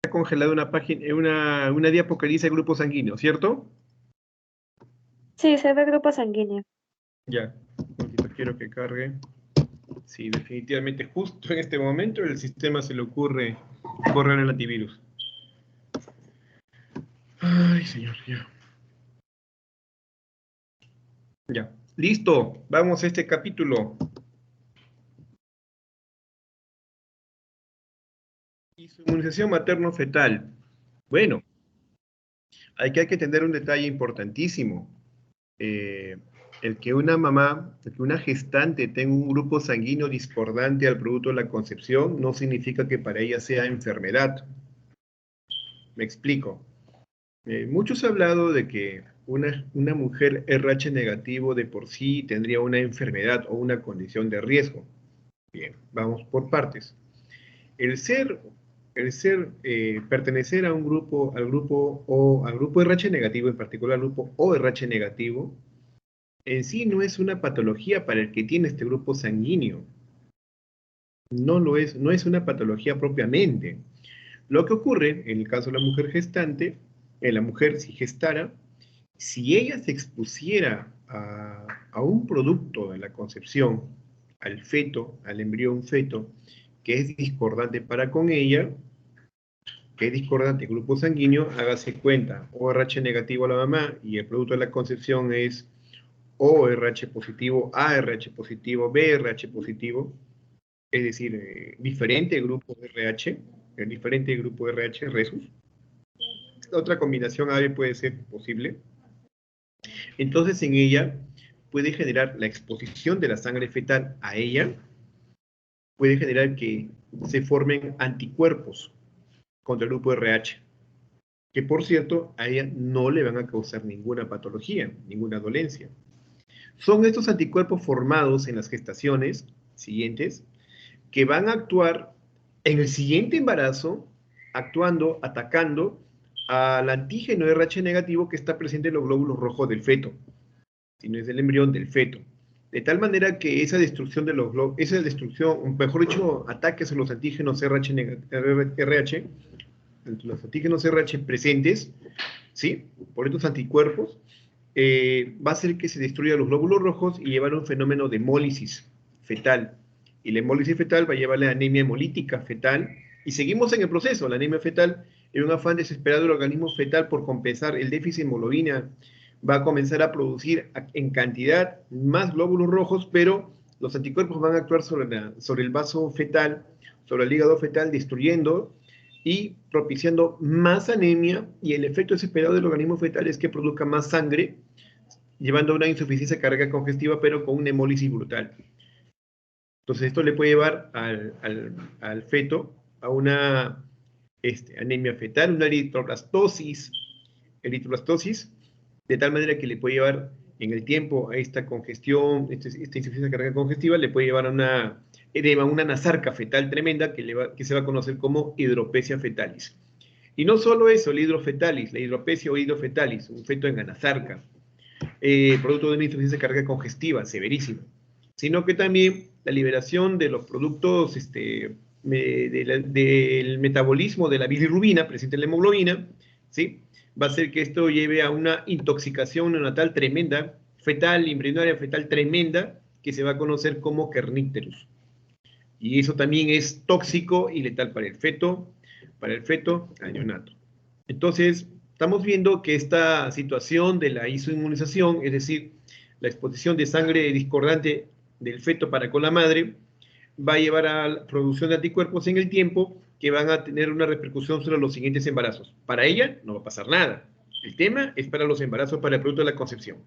congelado una página, una diapo que dice grupo sanguíneo, ¿cierto? Sí, se ve grupo sanguíneo. Ya, un poquito quiero que cargue. Sí, definitivamente justo en este momento el sistema se le ocurre correr el antivirus. Ay, señor, ya. Ya, listo, vamos a este capítulo. Inmunización materno-fetal. Bueno, hay que tener un detalle importantísimo. El que una mamá, el que una gestante tenga un grupo sanguíneo discordante al producto de la concepción no significa que para ella sea enfermedad. Me explico. Muchos han hablado de que una mujer RH negativo de por sí tendría una enfermedad o una condición de riesgo. Bien, vamos por partes. Pertenecer a un grupo, al grupo RH negativo, en particular al grupo ORH negativo, en sí no es una patología para el que tiene este grupo sanguíneo. No lo es, no es una patología propiamente. Lo que ocurre en el caso de la mujer gestante, en la mujer si gestara, si ella se expusiera a un producto de la concepción, al feto, al embrión feto, que es discordante para con ella, que es discordante el grupo sanguíneo, hágase cuenta, ORH negativo a la mamá y el producto de la concepción es ORH positivo, ARH positivo, BRH positivo, es decir, diferente grupo de RH, el diferente grupo de RH, resus. Otra combinación AB puede ser posible. Entonces, en ella puede generar la exposición de la sangre fetal a ella, puede generar que se formen anticuerpos contra el grupo RH, que por cierto, a ella no le van a causar ninguna patología, ninguna dolencia. Son estos anticuerpos formados en las gestaciones siguientes que van a actuar en el siguiente embarazo, actuando, atacando al antígeno RH negativo que está presente en los glóbulos rojos del feto, si no es del embrión, del feto. De tal manera que esa destrucción de los glóbulos, esa destrucción, mejor dicho, ataques a los antígenos RH, los antígenos RH presentes, ¿sí? Por estos anticuerpos, va a hacer que se destruyan los glóbulos rojos y llevar a un fenómeno de hemólisis fetal. Y la hemólisis fetal va a llevar a la anemia hemolítica fetal. Y seguimos en el proceso. La anemia fetal, en un afán desesperado del organismo fetal por compensar el déficit de hemoglobina, va a comenzar a producir en cantidad más glóbulos rojos, pero los anticuerpos van a actuar sobre el vaso fetal, sobre el hígado fetal, destruyendo y propiciando más anemia, y el efecto desesperado del organismo fetal es que produzca más sangre, llevando a una insuficiencia cardíaca congestiva, pero con una hemólisis brutal. Entonces esto le puede llevar al feto a una anemia fetal, una eritroblastosis, de tal manera que le puede llevar en el tiempo a esta congestión, esta insuficiencia cardíaca congestiva, le puede llevar a una edema, una nasarca fetal tremenda que se va a conocer como hidropesia fetalis. Y no solo eso, la hidrofetalis, la hidropesia o hidrofetalis, un feto en anasarca, producto de una insuficiencia cardíaca congestiva severísima, sino que también la liberación de los productos del metabolismo de la bilirrubina presente en la hemoglobina, ¿sí? Va a hacer que esto lleve a una intoxicación neonatal tremenda, fetal, embrionaria fetal tremenda, que se va a conocer como kernicterus. Y eso también es tóxico y letal para el feto al neonato. Entonces, estamos viendo que esta situación de la isoinmunización, es decir, la exposición de sangre discordante del feto para con la madre, va a llevar a la producción de anticuerpos en el tiempo que van a tener una repercusión sobre los siguientes embarazos. Para ella no va a pasar nada. El tema es para los embarazos para el producto de la concepción.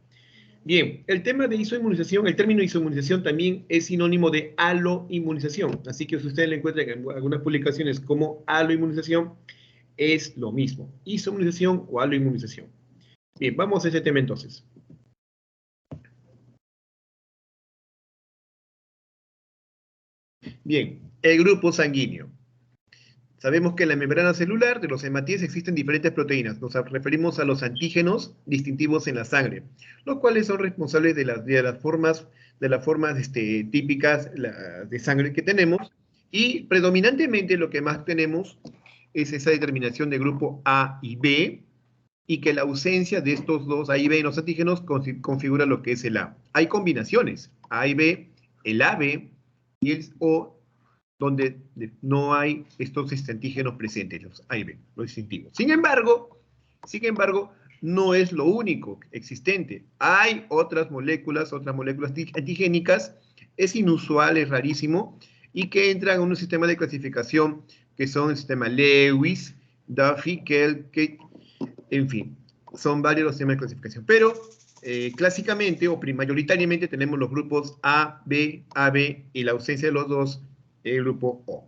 Bien, el tema de isoinmunización, el término isoinmunización también es sinónimo de aloinmunización. Así que si ustedes lo encuentran en algunas publicaciones como aloinmunización, es lo mismo. Isoinmunización o aloinmunización. Bien, vamos a ese tema entonces. Bien, el grupo sanguíneo. Sabemos que en la membrana celular de los hematíes existen diferentes proteínas. Nos referimos a los antígenos distintivos en la sangre, los cuales son responsables de las formas típicas de sangre que tenemos, y predominantemente lo que más tenemos es esa determinación de grupo A y B, y que la ausencia de estos dos A y B en los antígenos configura lo que es el A. Hay combinaciones, A y B, el AB y el O, donde no hay estos antígenos presentes, los A y B, los distintivos. Sin embargo, no es lo único existente. Hay otras moléculas antigénicas, es inusual, es rarísimo, y que entran en un sistema de clasificación que son el sistema Lewis, Duffy, que en fin, son varios los sistemas de clasificación. Pero clásicamente o mayoritariamente tenemos los grupos A, B, AB y la ausencia de los dos, el grupo O.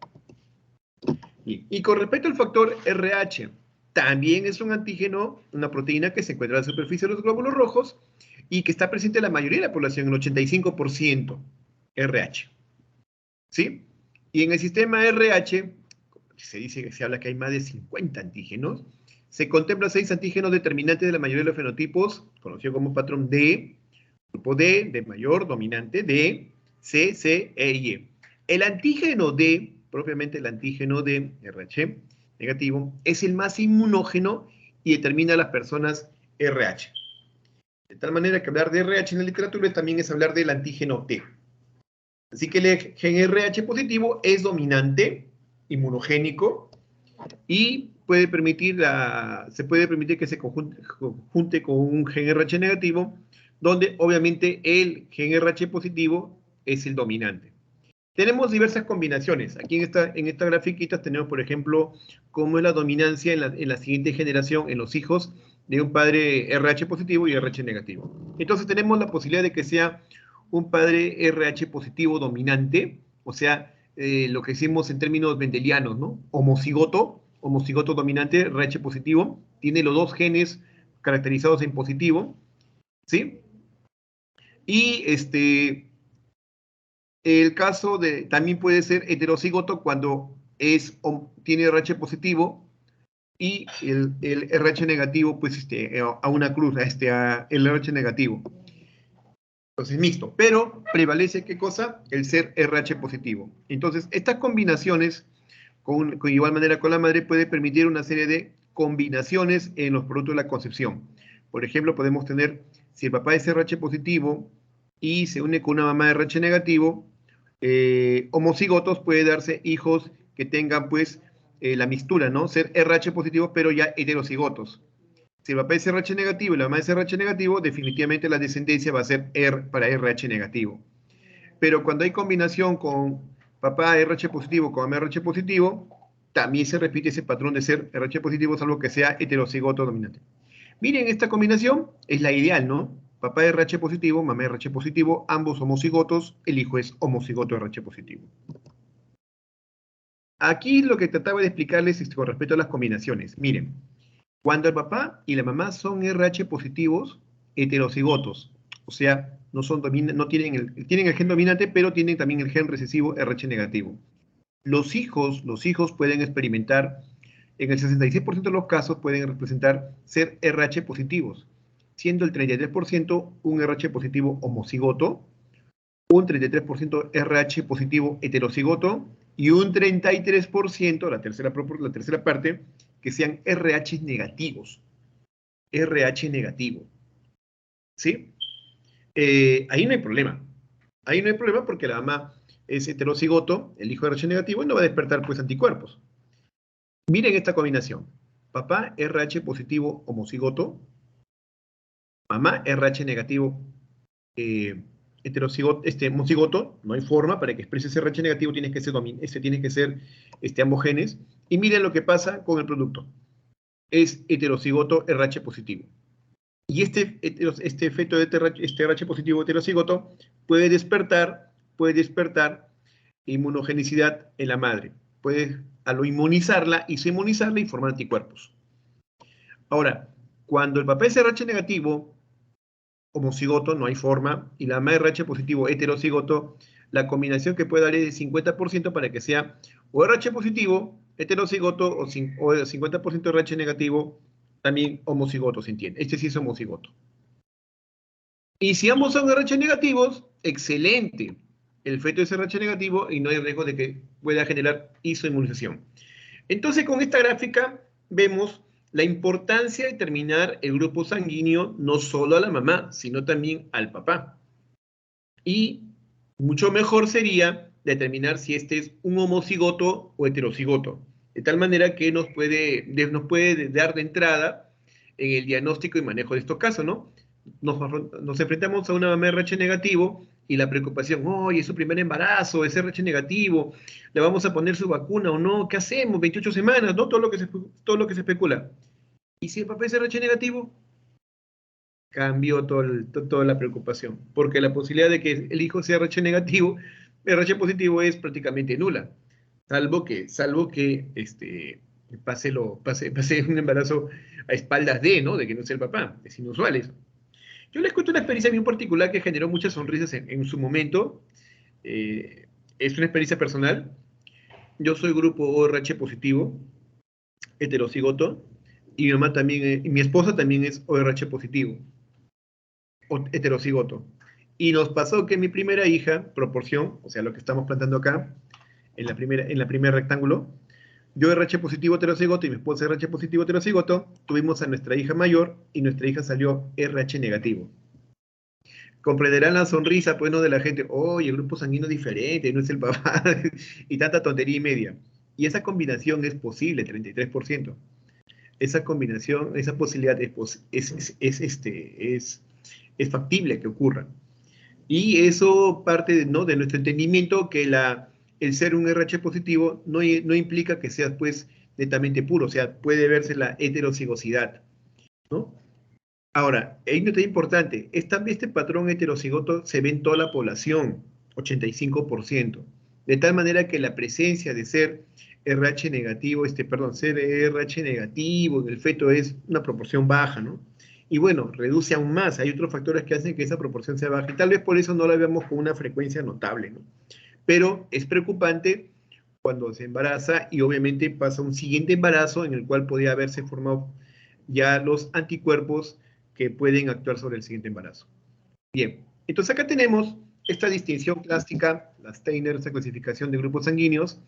Y con respecto al factor RH, también es un antígeno, una proteína que se encuentra en la superficie de los glóbulos rojos y que está presente en la mayoría de la población, el 85% RH. ¿Sí? Y en el sistema RH, se habla que hay más de 50 antígenos, se contemplan 6 antígenos determinantes de la mayoría de los fenotipos, conocido como patrón D, grupo D, D mayor, dominante, D, C, C, E y E. El antígeno D, propiamente el antígeno D, RH negativo, es el más inmunógeno y determina a las personas RH. De tal manera que hablar de RH en la literatura también es hablar del antígeno T. Así que el gen RH positivo es dominante, inmunogénico, y se puede permitir que se junte con un gen RH negativo, donde obviamente el gen RH positivo es el dominante. Tenemos diversas combinaciones. Aquí en esta grafiquita tenemos, por ejemplo, cómo es la dominancia en la siguiente generación, en los hijos de un padre RH positivo y RH negativo. Entonces tenemos la posibilidad de que sea un padre RH positivo dominante, o sea, lo que decimos en términos mendelianos, ¿no? Homocigoto dominante, RH positivo, tiene los dos genes caracterizados en positivo, ¿sí? Y el caso también puede ser heterocigoto cuando tiene RH positivo y el RH negativo, pues a una cruz, el RH negativo. Entonces, mixto, pero prevalece, ¿qué cosa? El ser RH positivo. Entonces, estas combinaciones, con igual manera con la madre, puede permitir una serie de combinaciones en los productos de la concepción. Por ejemplo, podemos tener, si el papá es RH positivo y se une con una mamá RH negativo, homocigotos, puede darse hijos que tengan, pues, la mixtura, ¿no? Ser RH positivos, pero ya heterocigotos. Si el papá es RH negativo y la mamá es RH negativo, definitivamente la descendencia va a ser para RH negativo. Pero cuando hay combinación con papá RH positivo con mamá RH positivo, también se repite ese patrón de ser RH positivo, salvo que sea heterocigoto dominante. Miren, esta combinación es la ideal, ¿no? Papá RH positivo, mamá RH positivo, ambos homocigotos, el hijo es homocigoto RH positivo. Aquí lo que trataba de explicarles es con respecto a las combinaciones. Miren, cuando el papá y la mamá son RH positivos, heterocigotos, o sea, tienen el gen dominante, pero tienen también el gen recesivo RH negativo. Los hijos pueden experimentar, en el 66% de los casos, pueden representar ser RH positivos, siendo el 33% un RH positivo homocigoto, un 33% RH positivo heterocigoto y un 33%, la tercera parte, que sean RH negativos. RH negativo. ¿Sí? Ahí no hay problema. Ahí no hay problema porque la mamá es heterocigoto, el hijo RH negativo, y no va a despertar pues anticuerpos. Miren esta combinación. Papá RH positivo homocigoto, mamá RH negativo homocigoto, no hay forma para que exprese ese RH negativo, tiene que ser ambos genes. Y miren lo que pasa con el producto. Es heterocigoto RH positivo. Y este efecto de este RH positivo heterocigoto puede despertar inmunogenicidad en la madre. Puede inmunizarla y formar anticuerpos. Ahora, cuando el papá es RH negativo, homocigoto, no hay forma, y la mamá RH positivo heterocigoto, la combinación que puede dar es de 50% para que sea o RH positivo, heterocigoto, o 50% RH negativo, también homocigoto, se entiende. Este sí es homocigoto. Y si ambos son RH negativos, excelente. El feto es RH negativo y no hay riesgo de que pueda generar isoinmunización. Entonces, con esta gráfica vemos la importancia de determinar el grupo sanguíneo no solo a la mamá, sino también al papá. Y mucho mejor sería determinar si este es un homocigoto o heterocigoto, de tal manera que nos puede dar de entrada en el diagnóstico y manejo de estos casos, ¿no? Nos enfrentamos a una mamá RH negativo y la preocupación, oye, es su primer embarazo, es RH negativo, le vamos a poner su vacuna o no, ¿qué hacemos? 28 semanas, ¿no? Todo lo que se especula. ¿Y si el papá es RH negativo? Cambió toda la preocupación, porque la posibilidad de que el hijo sea RH negativo, RH positivo es prácticamente nula, salvo que pase un embarazo a espaldas de, ¿no? De que no sea el papá, es inusual eso. Yo les cuento una experiencia bien particular que generó muchas sonrisas en su momento. Es una experiencia personal. Yo soy grupo ORH positivo, heterocigoto, y mi mamá también, y mi esposa también es ORH positivo, o heterocigoto. Y nos pasó que mi primera hija, proporción, o sea, lo que estamos plantando acá, en la primer rectángulo, yo RH positivo heterocigoto y mi esposa RH positivo heterocigoto, tuvimos a nuestra hija mayor y nuestra hija salió RH negativo. Comprenderán la sonrisa, pues, ¿no? De la gente, oye, el grupo sanguíneo es diferente, no es el papá, y tanta tontería y media. Y esa combinación es posible, 33%. Esa combinación, esa posibilidad es factible que ocurra. Y eso parte ¿no? de nuestro entendimiento que el ser un RH positivo no implica que seas pues netamente puro, o sea, puede verse la heterocigosidad, ¿no? Ahora, hay un detalle importante, este patrón heterocigoto se ve en toda la población, 85%, de tal manera que la presencia de ser RH negativo, ser RH negativo en el feto es una proporción baja, ¿no? Y bueno, reduce aún más, hay otros factores que hacen que esa proporción sea baja, y tal vez por eso no la veamos con una frecuencia notable, ¿no? Pero es preocupante cuando se embaraza y obviamente pasa un siguiente embarazo en el cual podría haberse formado ya los anticuerpos que pueden actuar sobre el siguiente embarazo. Bien, entonces acá tenemos esta distinción clásica, la Steiner, esta clasificación de grupos sanguíneos.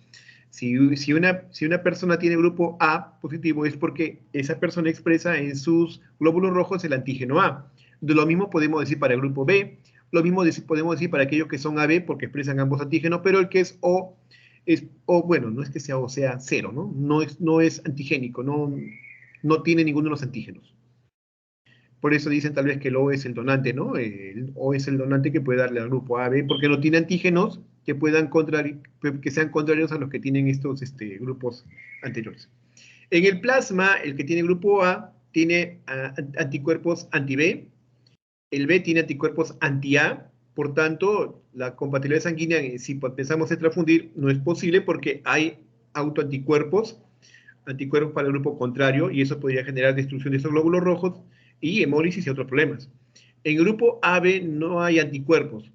Si una persona tiene grupo A positivo es porque esa persona expresa en sus glóbulos rojos el antígeno A. Lo mismo podemos decir para el grupo B, lo mismo podemos decir para aquellos que son AB porque expresan ambos antígenos, pero el que es O, bueno, no es que sea O, sea cero, ¿no? No es antigénico, no tiene ninguno de los antígenos. Por eso dicen tal vez que el O es el donante, ¿no? El O es el donante que puede darle al grupo A, B, porque no tiene antígenos que sean contrarios a los que tienen estos grupos anteriores. En el plasma, el que tiene grupo A tiene anticuerpos anti-B, el B tiene anticuerpos anti-A, por tanto, la compatibilidad sanguínea, si pensamos en transfundir, no es posible porque hay autoanticuerpos para el grupo contrario, y eso podría generar destrucción de esos glóbulos rojos y hemólisis y otros problemas. En el grupo AB no hay anticuerpos,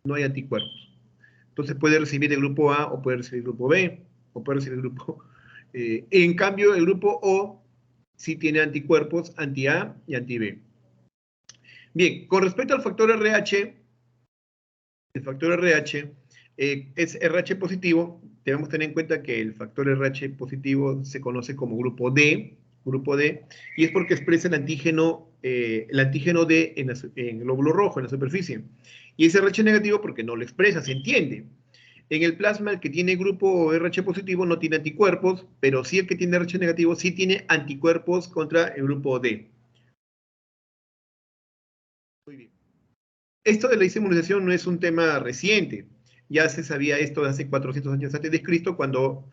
no hay anticuerpos. Entonces puede recibir el grupo A o puede recibir el grupo B, o puede recibir el grupo... en cambio, el grupo O sí tiene anticuerpos anti-A y anti-B. Bien, con respecto al factor RH, el factor RH es RH positivo. Debemos tener en cuenta que el factor RH positivo se conoce como grupo D, y es porque expresa el antígeno D en el glóbulo rojo, en la superficie. Y es RH negativo porque no lo expresa, se entiende. En el plasma, el que tiene grupo RH positivo no tiene anticuerpos, pero sí el que tiene RH negativo sí tiene anticuerpos contra el grupo D. Muy bien. Esto de la inmunización no es un tema reciente. Ya se sabía esto de hace 400 años antes de Cristo, cuando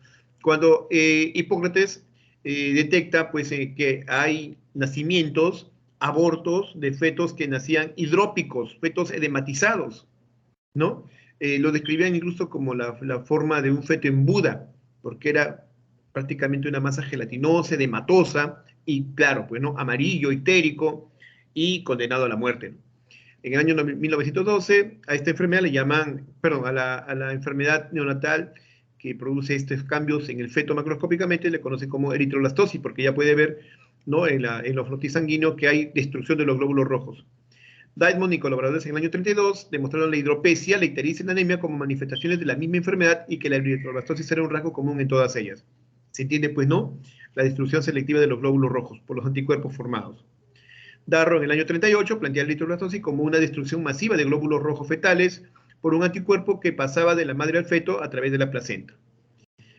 Hipócrates detecta pues, que hay nacimientos, abortos de fetos que nacían hidrópicos, fetos edematizados, ¿no? Lo describían incluso como la forma de un feto en Buda, porque era prácticamente una masa gelatinosa, edematosa, y claro, pues, ¿no? Amarillo, itérico, y condenado a la muerte, ¿no? En el año 1912, a esta enfermedad le llaman, perdón, a la enfermedad neonatal que produce estos cambios en el feto macroscópicamente, le conocen como eritroblastosis, porque ya puede ver, ¿no? en los flotis sanguíneos que hay destrucción de los glóbulos rojos. Diamond y colaboradores en el año 32 demostraron la hidropesia, la ictericia y la anemia como manifestaciones de la misma enfermedad y que la eritroblastosis era un rasgo común en todas ellas. Se entiende, pues, ¿no? La destrucción selectiva de los glóbulos rojos por los anticuerpos formados. Darrow en el año 38 plantea la eritroblastosis como una destrucción masiva de glóbulos rojos fetales por un anticuerpo que pasaba de la madre al feto a través de la placenta.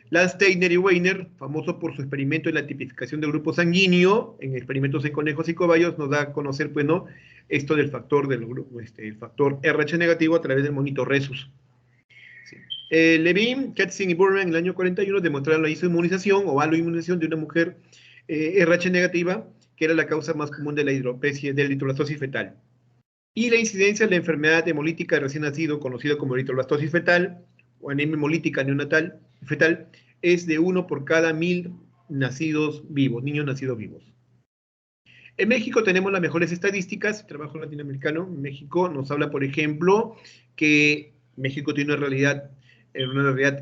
Landsteiner y Weiner, famoso por su experimento en la tipificación del grupo sanguíneo, en experimentos en conejos y cobayos, nos da a conocer, pues, ¿no?, esto del factor, el factor RH negativo a través del monito Rhesus. Sí. Levin, Katzin y Burman en el año 41 demostraron la isoinmunización o aloinmunización de una mujer RH negativa, que era la causa más común de la hidropesia, de la eritroblastosis fetal. Y la incidencia de la enfermedad hemolítica de recién nacido, conocida como eritroblastosis fetal, o anemia hemolítica neonatal fetal, es de 1 por cada 1000 nacidos vivos, niños nacidos vivos. En México tenemos las mejores estadísticas, trabajo latinoamericano. México nos habla, por ejemplo, que México tiene una realidad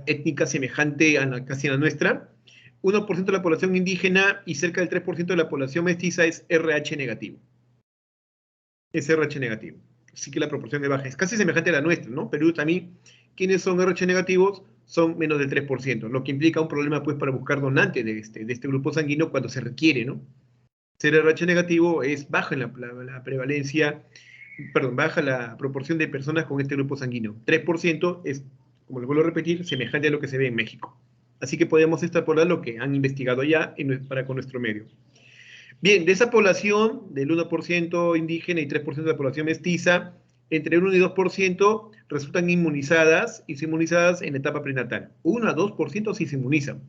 étnica semejante a casi a la nuestra. 1% de la población indígena y cerca del 3% de la población mestiza es RH negativo. Es RH negativo. Así que la proporción es baja. Es casi semejante a la nuestra, ¿no? Perú también, quienes son RH negativos son menos del 3%, lo que implica un problema, pues, para buscar donantes de este grupo sanguíneo cuando se requiere, ¿no? Ser RH negativo es baja en la prevalencia, perdón, baja la proporción de personas con este grupo sanguíneo. 3% es, como les vuelvo a repetir, semejante a lo que se ve en México. Así que podemos extrapolar lo que han investigado ya para con nuestro medio. Bien, de esa población, del 1% indígena y 3% de la población mestiza, entre 1 y 2% resultan inmunizadas y se inmunizadas en la etapa prenatal. 1 a 2% sí se inmunizan.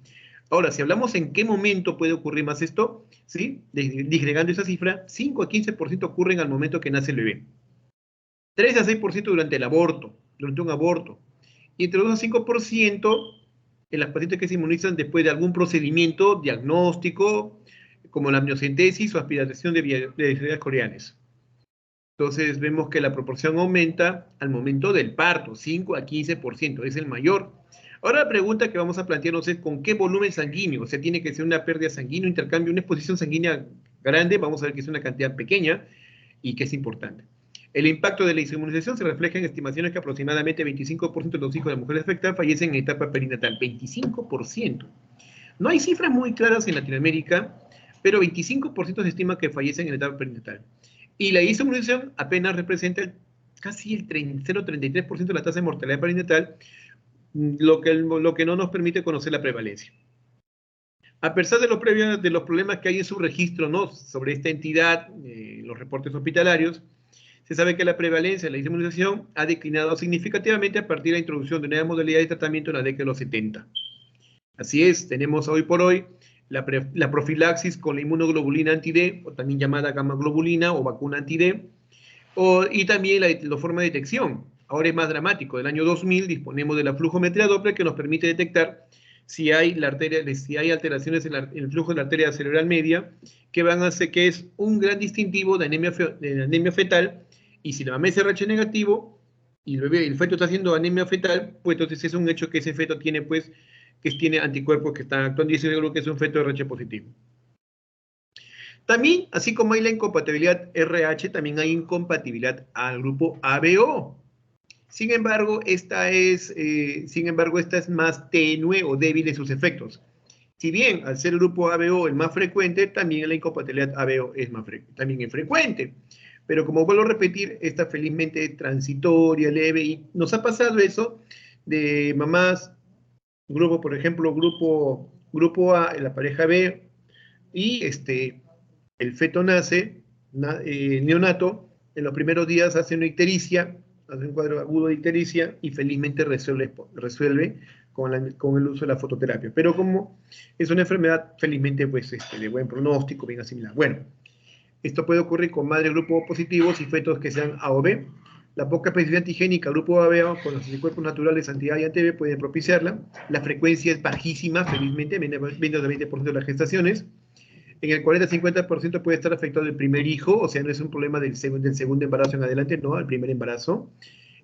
Ahora, si hablamos en qué momento puede ocurrir más esto, ¿sí? Disgregando esa cifra, 5 a 15% ocurren al momento que nace el bebé. 3 a 6% durante el aborto, durante un aborto. Y entre 2 a 5% en las pacientes que se inmunizan después de algún procedimiento diagnóstico, como la amniocentesis o aspiración de virilidades coreanas. Entonces vemos que la proporción aumenta al momento del parto, 5 a 15%, es el mayor. Ahora la pregunta que vamos a plantearnos es ¿con qué volumen sanguíneo? O sea, tiene que ser una pérdida sanguínea, un intercambio, una exposición sanguínea grande, vamos a ver que es una cantidad pequeña y que es importante. El impacto de la inmunización se refleja en estimaciones que aproximadamente 25% de los hijos de mujeres afectadas fallecen en etapa perinatal. 25%. No hay cifras muy claras en Latinoamérica, pero 25% se estima que fallecen en etapa perinatal. Y la inmunización apenas representa casi el 0,33% de la tasa de mortalidad perinatal, lo que no nos permite conocer la prevalencia. A pesar de los problemas que hay en su registro, ¿no?, sobre esta entidad, los reportes hospitalarios, se sabe que la prevalencia de la inmunización ha declinado significativamente a partir de la introducción de nuevas modalidades de tratamiento en la década de los 70. Así es, tenemos hoy por hoy la profilaxis con la inmunoglobulina anti-D, o también llamada gamma globulina o vacuna anti-D, y también la forma de detección. Ahora es más dramático. Del año 2000 disponemos de la flujometría Doppler que nos permite detectar si hay alteraciones en el flujo de la arteria cerebral media, que van a hacer que es un gran distintivo de anemia fetal, y si la mamá es RH negativo y el feto está haciendo anemia fetal, pues entonces es un hecho que ese feto tiene, pues, que tiene anticuerpos que están actuando y se ve que es un feto RH positivo. También, así como hay la incompatibilidad RH, también hay incompatibilidad al grupo ABO. Sin embargo, esta es más tenue o débil en sus efectos. Si bien, al ser el grupo ABO el más frecuente, también la incompatibilidad ABO también es frecuente. Pero como vuelvo a repetir, esta felizmente es transitoria, leve, y nos ha pasado eso de mamás, por ejemplo, grupo A, la pareja B, y el feto nace, neonato, en los primeros días hace una ictericia, hace un cuadro agudo de ictericia y felizmente resuelve con el uso de la fototerapia. Pero como es una enfermedad felizmente, pues, de buen pronóstico, bien asimilada. Bueno, esto puede ocurrir con madres grupo positivos y fetos que sean A o B. La poca especificidad antigénica grupo AB con los anticuerpos naturales anti-A y anti-B pueden propiciarla. La frecuencia es bajísima, felizmente, menos del 20% de las gestaciones. En el 40-50% puede estar afectado el primer hijo, o sea, no es un problema del segundo embarazo en adelante, no, el primer embarazo.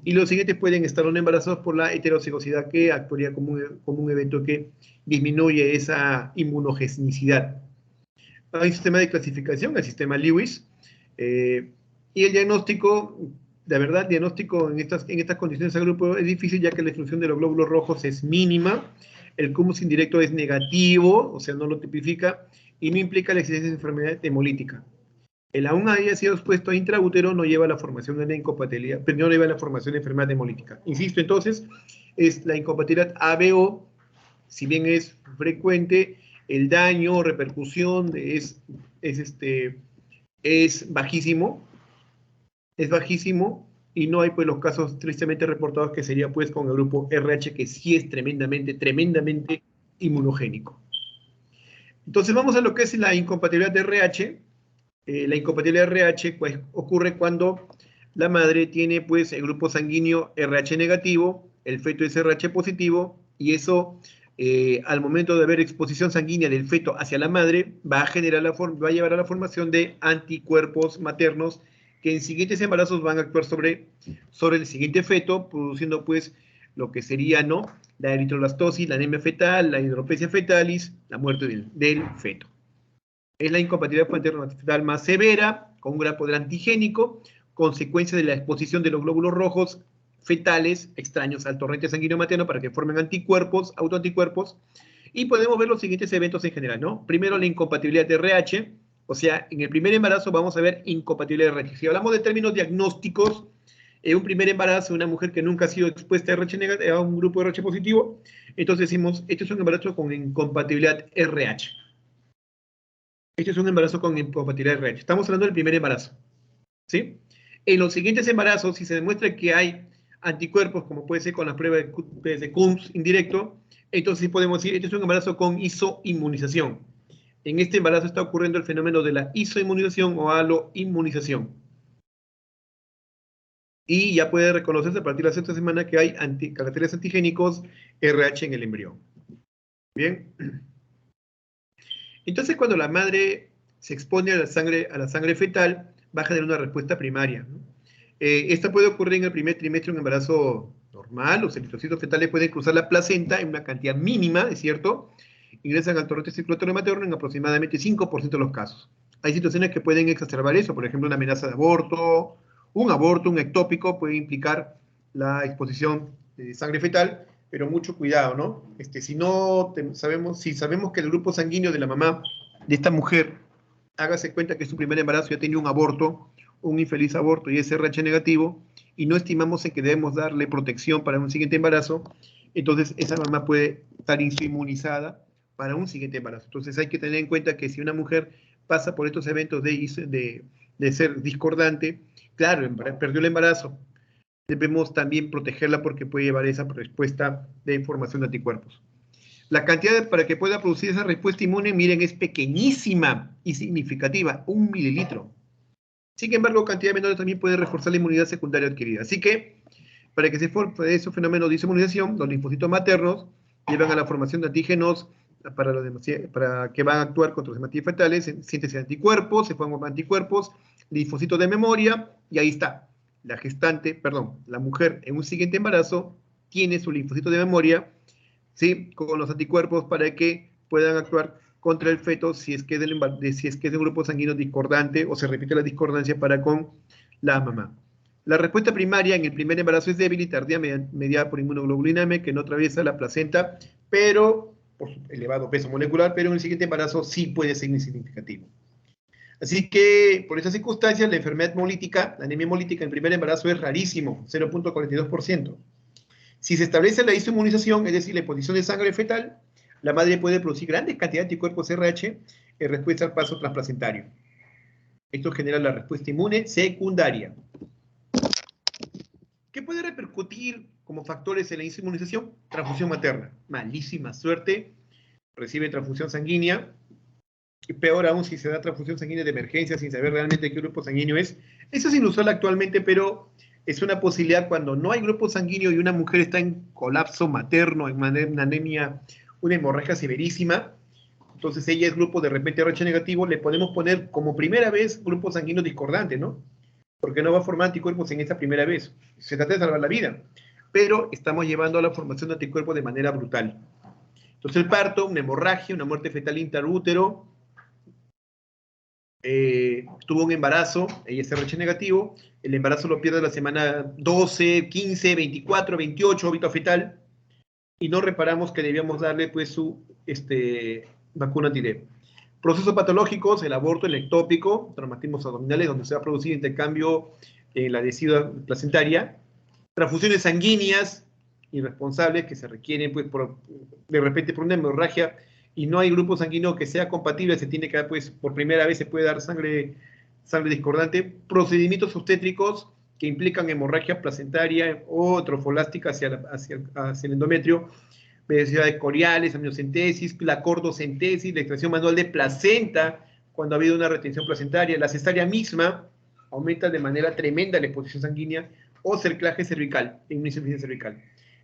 Y los siguientes pueden estar no embarazados por la heterocigosidad, que actuaría como un evento que disminuye esa inmunogenicidad. Hay un sistema de clasificación, el sistema Lewis, y el diagnóstico, de verdad, en estas condiciones al grupo es difícil, ya que la destrucción de los glóbulos rojos es mínima, el cúmulo indirecto es negativo, o sea, no lo tipifica, y no implica la existencia de enfermedad hemolítica. El aún haya sido expuesto a intraútero no lleva a la formación de una incompatibilidad, pero no lleva a la formación de enfermedad hemolítica. Insisto, entonces, es la incompatibilidad ABO, si bien es frecuente, el daño o repercusión es bajísimo, y no hay pues los casos tristemente reportados que sería pues con el grupo RH, que sí es tremendamente inmunogénico. Entonces vamos a lo que es la incompatibilidad de RH. La incompatibilidad de RH pues, ocurre cuando la madre tiene pues el grupo sanguíneo RH negativo, el feto es RH positivo, y eso al momento de haber exposición sanguínea del feto hacia la madre va a llevar a la formación de anticuerpos maternos que en siguientes embarazos van a actuar sobre el siguiente feto, produciendo pues lo que sería, ¿no?, la eritroblastosis, la anemia fetal, la hidropesia fetalis, la muerte del feto. Es la incompatibilidad materno-fetal más severa, con un gran poder antigénico, consecuencia de la exposición de los glóbulos rojos fetales extraños al torrente sanguíneo materno para que formen anticuerpos, autoanticuerpos, y podemos ver los siguientes eventos en general, ¿no? Primero, la incompatibilidad de RH, o sea, en el primer embarazo vamos a ver incompatibilidad de RH. Si hablamos de términos diagnósticos, en un primer embarazo, una mujer que nunca ha sido expuesta a un grupo RH positivo, entonces decimos, este es un embarazo con incompatibilidad RH. Este es un embarazo con incompatibilidad de RH. Estamos hablando del primer embarazo, ¿sí? En los siguientes embarazos, si se demuestra que hay anticuerpos, como puede ser con la prueba de Coombs indirecto, entonces sí podemos decir, este es un embarazo con isoinmunización. En este embarazo está ocurriendo el fenómeno de la isoinmunización o aloinmunización. Y ya puede reconocerse a partir de la sexta semana que hay caracteres antigénicos RH en el embrión. Bien. Entonces, cuando la madre se expone a la sangre fetal, va a generar una respuesta primaria, ¿no? Esta puede ocurrir en el primer trimestre de un embarazo normal. Los eritrocitos fetales pueden cruzar la placenta en una cantidad mínima, ¿es cierto? Ingresan al torrente circulatorio materno en aproximadamente 5% de los casos. Hay situaciones que pueden exacerbar eso, por ejemplo, una amenaza de aborto, un ectópico puede implicar la exposición de sangre fetal, pero mucho cuidado, ¿no? Si sabemos que el grupo sanguíneo de la mamá de esta mujer, hágase cuenta que su primer embarazo ya tenía un aborto, un infeliz aborto y es RH negativo, y no estimamos en que debemos darle protección para un siguiente embarazo, entonces esa mamá puede estar inmunizada para un siguiente embarazo. Entonces hay que tener en cuenta que si una mujer pasa por estos eventos de ser discordante, claro, perdió el embarazo, debemos también protegerla porque puede llevar esa respuesta de formación de anticuerpos. La cantidad para que pueda producir esa respuesta inmune, miren, es pequeñísima y significativa, 1 mililitro. Sin embargo, cantidad menor también puede reforzar la inmunidad secundaria adquirida. Así que, para que se forme ese fenómeno de inmunización, los linfocitos maternos llevan a la formación de antígenos para que van a actuar contra los hematíes fetales, síntesis de anticuerpos, se forman anticuerpos, linfocitos de memoria, y ahí está. La mujer en un siguiente embarazo tiene su linfocito de memoria, ¿sí?, con los anticuerpos para que puedan actuar contra el feto si es que es de un grupo sanguíneo discordante o se repite la discordancia para con la mamá. La respuesta primaria en el primer embarazo es débil y tardía, mediada por inmunoglobulina M, que no atraviesa la placenta, pero por su elevado peso molecular, pero en el siguiente embarazo sí puede ser significativo. Así que, por esas circunstancias, la enfermedad hemolítica, la anemia hemolítica en el primer embarazo es rarísimo, 0.42%. Si se establece la isoinmunización, es decir, la exposición de sangre fetal, la madre puede producir grandes cantidades de anticuerpos RH en respuesta al paso transplacentario. Esto genera la respuesta inmune secundaria. ¿Qué puede repercutir como factores en la isoinmunización? Transfusión materna. Malísima suerte. Recibe transfusión sanguínea. Y peor aún si se da transfusión sanguínea de emergencia sin saber realmente qué grupo sanguíneo es. Eso es inusual actualmente, pero es una posibilidad cuando no hay grupo sanguíneo y una mujer está en colapso materno, en una anemia, una hemorragia severísima. Entonces ella es grupo de repente RH negativo, le podemos poner como primera vez grupo sanguíneo discordante, ¿no? Porque no va a formar anticuerpos en esta primera vez. Se trata de salvar la vida, pero estamos llevando a la formación de anticuerpos de manera brutal. Entonces el parto, una hemorragia, una muerte fetal intraútero, tuvo un embarazo, ella es RH negativo, el embarazo lo pierde a la semana 12, 15, 24, 28, óbito fetal, y no reparamos que debíamos darle pues su vacuna anti-D. Procesos patológicos, el aborto, el ectópico, traumatismos abdominales, donde se va a producir intercambio en la decidua placentaria, transfusiones sanguíneas irresponsables que se requieren pues, de repente por una hemorragia y no hay grupo sanguíneo que sea compatible, se tiene que dar, pues, por primera vez se puede dar sangre discordante, procedimientos obstétricos que implican hemorragia placentaria o trofolástica hacia el endometrio, necesidad de coriales, amniocentesis, la cordocentesis, la extracción manual de placenta cuando ha habido una retención placentaria, la cesárea misma aumenta de manera tremenda la exposición sanguínea o cerclaje cervical, inmunodeficiencia cervical.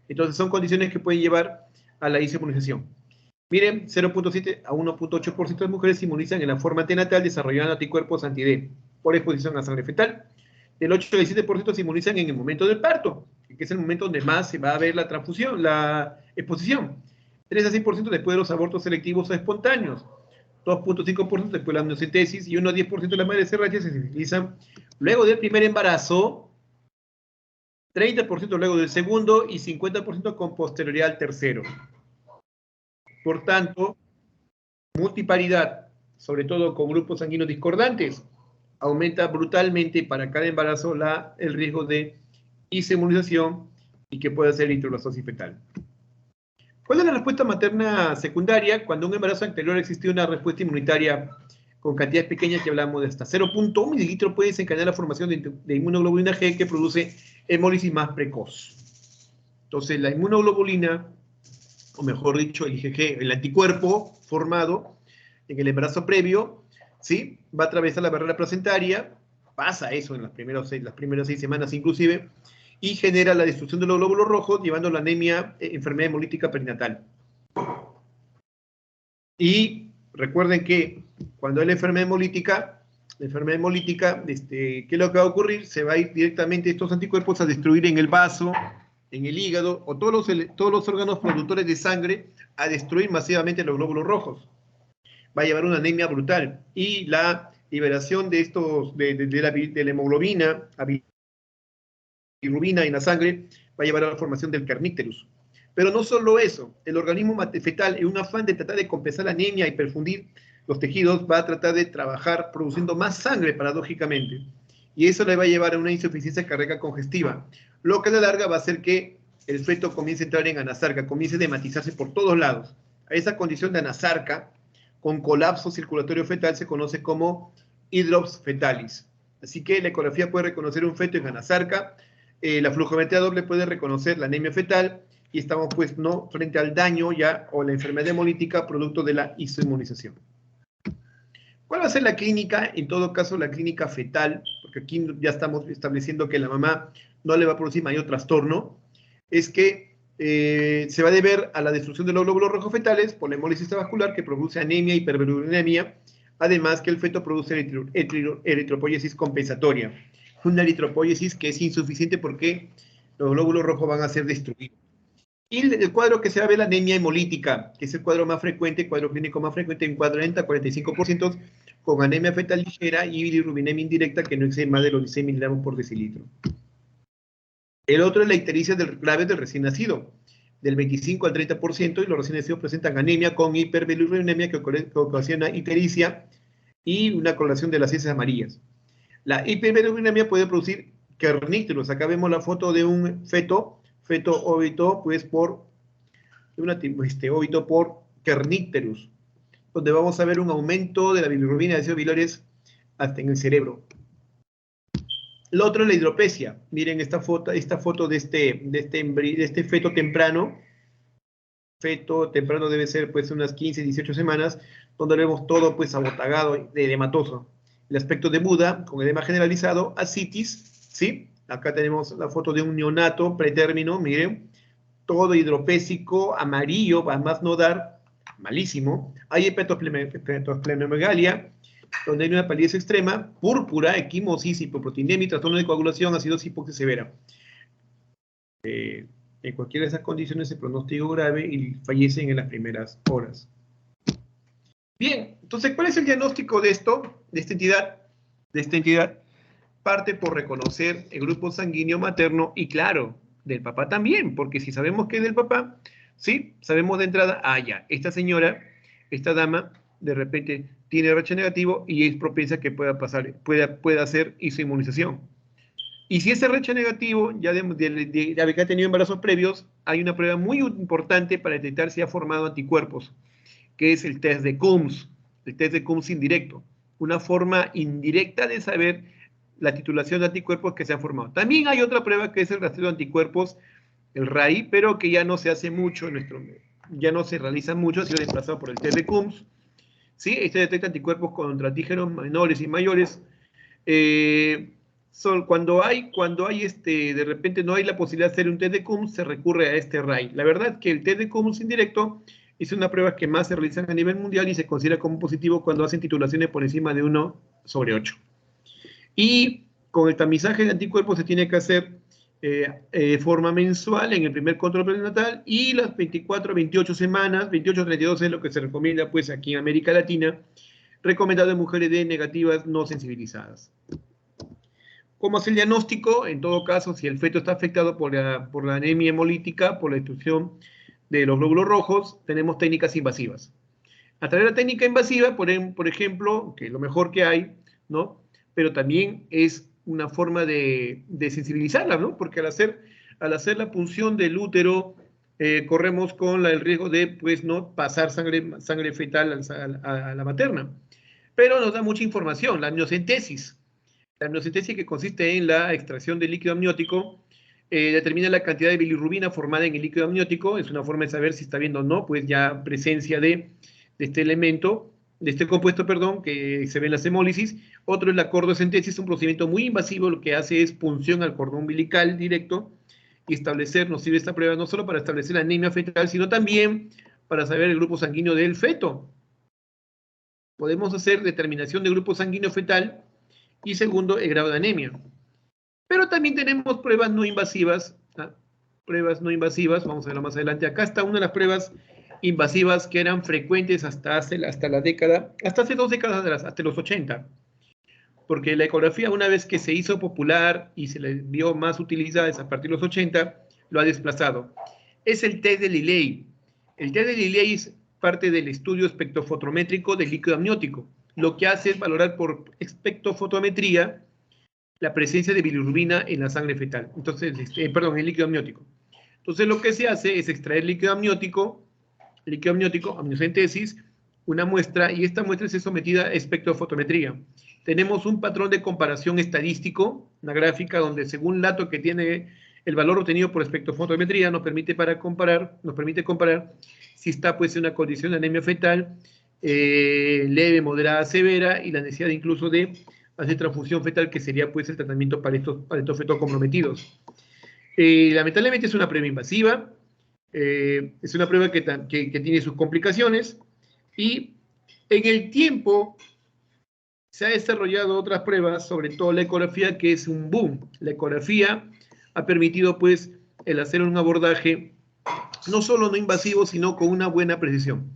Entonces son condiciones que pueden llevar a la inmunización. Miren, 0.7 a 1.8% de mujeres se inmunizan en la forma antenatal desarrollando anticuerpos anti-D por exposición a sangre fetal. El 8 al 7% se inmunizan en el momento del parto, que es el momento donde más se va a ver la transfusión, la exposición. 3 a 6% después de los abortos selectivos o espontáneos. 2.5% después de la amniocentesis y 1 a 10% de las madres RH se inmunizan luego del primer embarazo, 30% luego del segundo y 50% con posterioridad al tercero. Por tanto, multiparidad, sobre todo con grupos sanguíneos discordantes, aumenta brutalmente para cada embarazo el riesgo de inmunización y que pueda ser intrablastosis fetal. ¿Cuál es la respuesta materna secundaria? Cuando un embarazo anterior existió una respuesta inmunitaria con cantidades pequeñas que hablamos de hasta 0.1 mililitro puede desencadenar la formación de inmunoglobulina G que produce hemólisis más precoz. Entonces la inmunoglobulina, o mejor dicho el IgG, el anticuerpo formado en el embarazo previo, ¿sí? Va a atravesar la barrera placentaria, pasa eso en las primeras 6 semanas inclusive, y genera la destrucción de los glóbulos rojos, llevando a la anemia, enfermedad hemolítica perinatal. Y recuerden que cuando hay la enfermedad hemolítica, ¿qué es lo que va a ocurrir? Se va a ir directamente estos anticuerpos a destruir en el vaso, en el hígado, o todos los órganos productores de sangre, a destruir masivamente los glóbulos rojos. Va a llevar una anemia brutal. Y la liberación de la hemoglobina, bilirrubina en la sangre, va a llevar a la formación del kernícterus. Pero no solo eso, el organismo fetal, en un afán de tratar de compensar la anemia y perfundir los tejidos, va a tratar de trabajar produciendo más sangre, paradójicamente. Y eso le va a llevar a una insuficiencia cardíaca congestiva, lo que a la larga va a hacer que el feto comience a entrar en anasarca, comience a hematizarse por todos lados. A esa condición de anasarca, con colapso circulatorio fetal, se conoce como hidrops fetalis. Así que la ecografía puede reconocer un feto en anasarca, la flujometría doble puede reconocer la anemia fetal, y estamos pues no frente al daño ya o la enfermedad hemolítica producto de la isoinmunización. ¿Cuál va a ser la clínica? En todo caso, la clínica fetal, porque aquí ya estamos estableciendo que la mamá no le va a producir mayor trastorno, es que se va a deber a la destrucción de los glóbulos rojos fetales por la hemólisis vascular que produce anemia y hiperbilirubinemia, además que el feto produce eritropoiesis compensatoria. Una eritropoiesis que es insuficiente porque los glóbulos rojos van a ser destruidos. Y el cuadro que se va a ver la anemia hemolítica, que es el cuadro más frecuente, el cuadro clínico más frecuente, en 40-45%, con anemia fetal ligera y bilirrubinemia indirecta que no excede más de los 16 miligramos por decilitro. El otro es la ictericia grave del recién nacido, del 25 al 30%, y los recién nacidos presentan anemia con hiperbilirrubinemia que ocasiona ictericia y una coloración de las heces amarillas. La hiperbilirrubinemia puede producir kernícterus. Acá vemos la foto de un feto óbito, pues óbito por kernícterus, donde vamos a ver un aumento de la bilirrubina de ácidos biliares hasta en el cerebro. Lo otro es la hidropesia. Miren esta foto de este feto temprano. Feto temprano debe ser pues unas 15, 18 semanas, donde vemos todo pues abotagado, edematoso. El aspecto de Buda, con edema generalizado, ascitis, ¿sí? Acá tenemos la foto de un neonato pretérmino, miren, todo hidropésico, amarillo, a más no dar, malísimo. Hay hepatosplenomegalia, donde hay una palidez extrema, púrpura, equimosis, hipoproteinemia, trastorno de coagulación, acidosis, hipoxia severa. En cualquiera de esas condiciones el pronóstico grave y fallecen en las primeras horas. Bien, entonces, ¿cuál es el diagnóstico de esto, de esta entidad? Parte por reconocer el grupo sanguíneo materno y, claro, del papá también, porque si sabemos que es del papá, ¿Sí? Sabemos de entrada, ya, esta señora, esta dama, de repente tiene RH negativo y es propensa que pueda pasar, pueda hacer isoinmunización. Y si ese RH negativo, ya de haber tenido embarazos previos, hay una prueba muy importante para detectar si ha formado anticuerpos, que es el test de Coombs, el test de Coombs indirecto, una forma indirecta de saber la titulación de anticuerpos que se han formado. También hay otra prueba que es el rastreo de anticuerpos, el RAI, pero que ya no se hace mucho en nuestro medio, ya no se realiza mucho, ha sido desplazado por el test de Coombs. ¿Sí? Este detecta anticuerpos contra antígenos menores y mayores. Cuando hay de repente no hay la posibilidad de hacer un test de Coombs, se recurre a este RAI. La verdad es que el test de Coombs indirecto es una prueba que más se realiza a nivel mundial y se considera como positivo cuando hacen titulaciones por encima de 1/8. Y con el tamizaje de anticuerpos se tiene que hacer de forma mensual en el primer control prenatal y las 24 a 28 semanas, 28 a 32 es lo que se recomienda pues aquí en América Latina, recomendado en mujeres de negativas no sensibilizadas. ¿Cómo hacer el diagnóstico? En todo caso, si el feto está afectado por la anemia hemolítica, por la destrucción de los glóbulos rojos, tenemos técnicas invasivas. A través de la técnica invasiva, por ejemplo, que es lo mejor que hay, ¿no? Pero también es una forma de sensibilizarla, ¿no? Porque al hacer la punción del útero, corremos con el riesgo de, pues, no pasar sangre fetal a la materna. Pero nos da mucha información, la amniocentesis. La amniocentesis, que consiste en la extracción del líquido amniótico, determina la cantidad de bilirrubina formada en el líquido amniótico. Es una forma de saber si está habiendo o no, pues ya presencia de este elemento, de este compuesto, perdón, que se ve en las hemólisis. Otro es la cordocentesis, un procedimiento muy invasivo, lo que hace es punción al cordón umbilical directo y establecer, nos sirve esta prueba no solo para establecer la anemia fetal, sino también para saber el grupo sanguíneo del feto. Podemos hacer determinación de grupo sanguíneo fetal y segundo, el grado de anemia. Pero también tenemos pruebas no invasivas, ¿ah? Pruebas no invasivas, vamos a verlo más adelante. Acá está una de las pruebas invasivas que eran frecuentes hasta hace 2 décadas atrás, hasta los 80. Porque la ecografía, una vez que se hizo popular y se le vio más utilizada a partir de los 80, lo ha desplazado. Es el test de Lilley. El test de Lilley es parte del estudio espectrofotométrico del líquido amniótico. Lo que hace es valorar por espectrofotometría la presencia de bilirrubina en la sangre fetal. Entonces, perdón, en líquido amniótico. Entonces, lo que se hace es extraer líquido amniótico, amniocentesis, una muestra, y esta muestra es sometida a espectrofotometría. Tenemos un patrón de comparación estadístico, una gráfica donde según el dato que tiene el valor obtenido por espectrofotometría nos permite comparar si está pues en una condición de anemia fetal leve, moderada, severa, y la necesidad incluso de hacer transfusión fetal, que sería pues el tratamiento para estos fetos comprometidos. Lamentablemente es una prueba invasiva, es una prueba que tiene sus complicaciones, y en el tiempo se ha desarrollado otras pruebas, sobre todo la ecografía, que es un boom. La ecografía ha permitido pues el hacer un abordaje no solo no invasivo, sino con una buena precisión.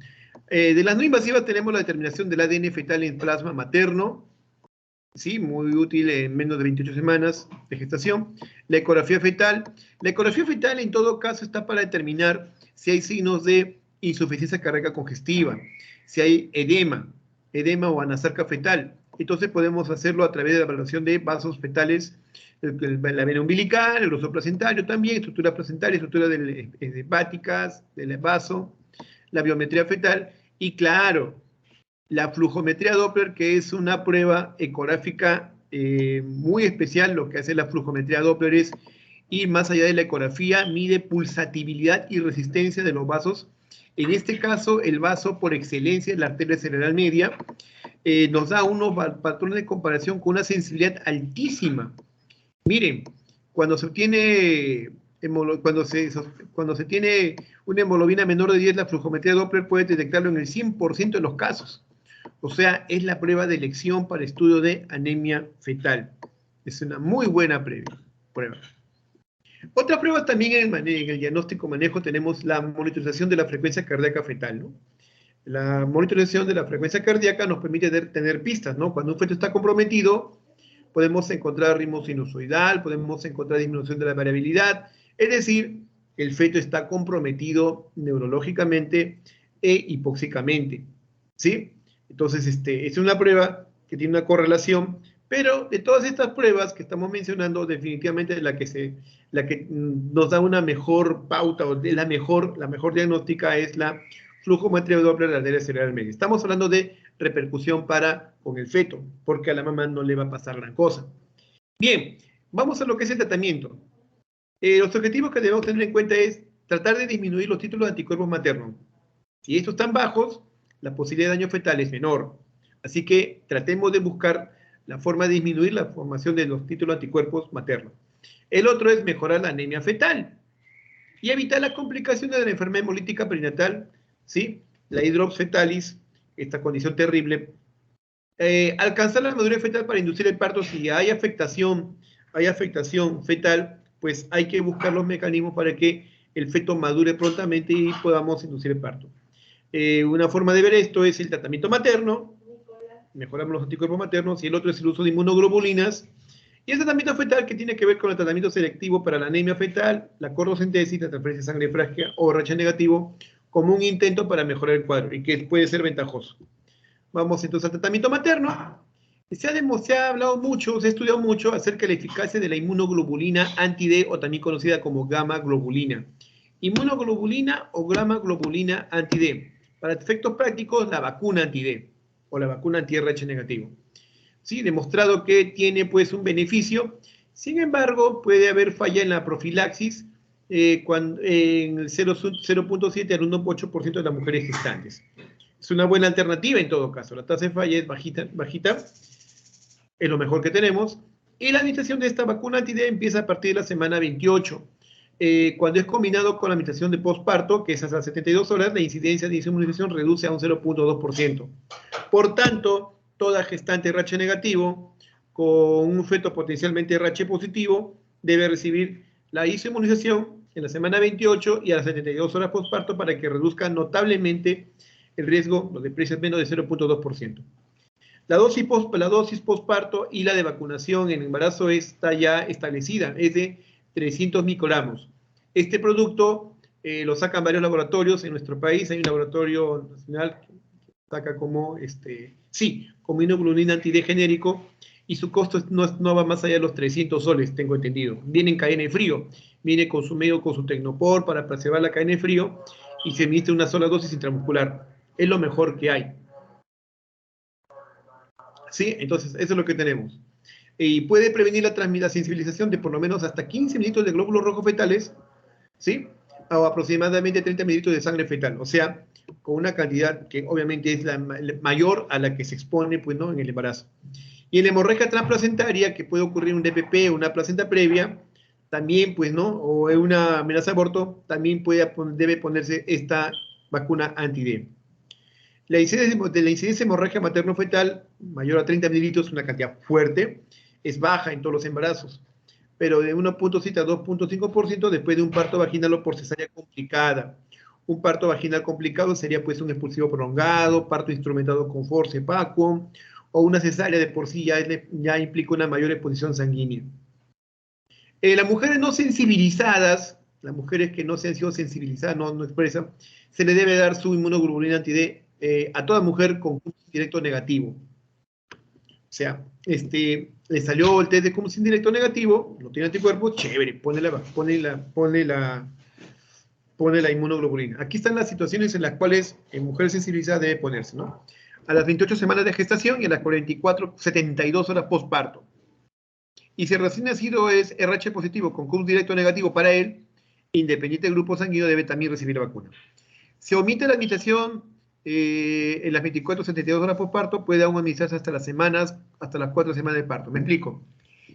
De las no invasivas tenemos la determinación del ADN fetal en plasma materno, ¿sí? Muy útil en menos de 28 semanas de gestación. La ecografía fetal. La ecografía fetal en todo caso está para determinar si hay signos de insuficiencia cardíaca congestiva, si hay edema o anasarca fetal. Entonces podemos hacerlo a través de la evaluación de vasos fetales, la vena umbilical, el grosor placentario también, estructura placentaria, estructura hepáticas, del vaso, la biometría fetal y, claro, la flujometría Doppler, que es una prueba ecográfica muy especial. Lo que hace la flujometría Doppler es ir más allá de la ecografía, mide pulsatividad y resistencia de los vasos. En este caso, el vaso por excelencia es la arteria cerebral media. Nos da unos patrones de comparación con una sensibilidad altísima. Miren, cuando se tiene una hemoglobina menor de 10, la flujometría Doppler puede detectarlo en el 100% de los casos. O sea, es la prueba de elección para estudio de anemia fetal. Es una muy buena prueba. Otra prueba también en el diagnóstico manejo tenemos la monitorización de la frecuencia cardíaca fetal, ¿no? La monitorización de la frecuencia cardíaca nos permite tener pistas, ¿no? Cuando un feto está comprometido, podemos encontrar ritmo sinusoidal, podemos encontrar disminución de la variabilidad, es decir, el feto está comprometido neurológicamente e hipóxicamente, ¿sí? Entonces, es una prueba que tiene una correlación, pero de todas estas pruebas que estamos mencionando, definitivamente la que nos da una mejor pauta, o la mejor diagnóstica es la flujometría Doppler de la arteria cerebral media. Estamos hablando de repercusión con el feto, porque a la mamá no le va a pasar gran cosa. Bien, vamos a lo que es el tratamiento. Los objetivos que debemos tener en cuenta es tratar de disminuir los títulos de anticuerpos maternos. Si estos están bajos, la posibilidad de daño fetal es menor. Así que tratemos de buscar la forma de disminuir la formación de los títulos de anticuerpos maternos. El otro es mejorar la anemia fetal y evitar las complicaciones de la enfermedad hemolítica perinatal, ¿sí? La hidrops fetalis, esta condición terrible. Alcanzar la madurez fetal para inducir el parto. Si hay afectación fetal, pues hay que buscar los mecanismos para que el feto madure prontamente y podamos inducir el parto. Una forma de ver esto es el tratamiento materno, mejoramos los anticuerpos maternos, y el otro es el uso de inmunoglobulinas. Y el tratamiento fetal, que tiene que ver con el tratamiento selectivo para la anemia fetal, la cordocentesis, la transferencia de sangre frágil o RH negativo, como un intento para mejorar el cuadro y que puede ser ventajoso. Vamos entonces al tratamiento materno. Se ha hablado mucho, se ha estudiado mucho acerca de la eficacia de la inmunoglobulina anti-D, o también conocida como gamma globulina. Inmunoglobulina o gamma globulina anti-D. Para efectos prácticos, la vacuna anti-D o la vacuna anti-RH negativo. Sí, demostrado que tiene pues un beneficio. Sin embargo, puede haber falla en la profilaxis en el 0.7 al 1.8% de las mujeres gestantes. Es una buena alternativa en todo caso. La tasa de falla es bajita, es lo mejor que tenemos. Y la administración de esta vacuna anti-D empieza a partir de la semana 28. Cuando es combinado con la administración de posparto, que es hasta 72 horas, la incidencia de inmunización reduce a un 0.2%. Por tanto, toda gestante RH negativo con un feto potencialmente RH positivo debe recibir la inmunización en la semana 28 y a las 72 horas posparto para que reduzca notablemente el riesgo de precios menos de 0.2%. La dosis posparto y la de vacunación en embarazo está ya establecida, es de 300 microgramos. Este producto lo sacan varios laboratorios en nuestro país. Hay un laboratorio nacional que saca como inmunoglobulina anti-D genérico, y su costo no va más allá de los 300 soles, tengo entendido. Viene en cadena de frío, viene con su Tecnopor para preservar la cadena de frío, y se administra una sola dosis intramuscular. Es lo mejor que hay. ¿Sí? Entonces, eso es lo que tenemos. Y puede prevenir la sensibilización de por lo menos hasta 15 mililitros de glóbulos rojos fetales, ¿sí? O aproximadamente 30 mililitros de sangre fetal. O sea, con una cantidad que obviamente es la mayor a la que se expone, pues, ¿no?, en el embarazo. Y en la hemorragia transplacentaria, que puede ocurrir un DPP o una placenta previa, también, pues, ¿no?, o en una amenaza de aborto, también debe ponerse esta vacuna anti-D. La incidencia de hemorragia materno-fetal mayor a 30 mililitros, una cantidad fuerte, es baja en todos los embarazos, pero de 1.7 a 2.5% después de un parto vaginal o por cesárea complicada. Un parto vaginal complicado sería pues un expulsivo prolongado, parto instrumentado con force vacuum, o una cesárea de por sí ya implica una mayor exposición sanguínea. Las mujeres no sensibilizadas, las mujeres que no se han sido sensibilizadas, no expresan, se le debe dar su inmunoglobulina anti-D a toda mujer con cúmulo directo negativo. O sea, le salió el test de cúmulo directo negativo, no tiene anticuerpos, chévere, pone la inmunoglobulina. Aquí están las situaciones en las cuales en mujeres sensibilizadas debe ponerse, ¿no? A las 28 semanas de gestación y a las 72 horas postparto. Y si el recién nacido es RH positivo con cúmulo directo negativo para él, independiente del grupo sanguíneo, debe también recibir la vacuna. Se omite la administración en las 72 horas postparto, puede aún administrarse hasta las 4 semanas de parto. Me explico.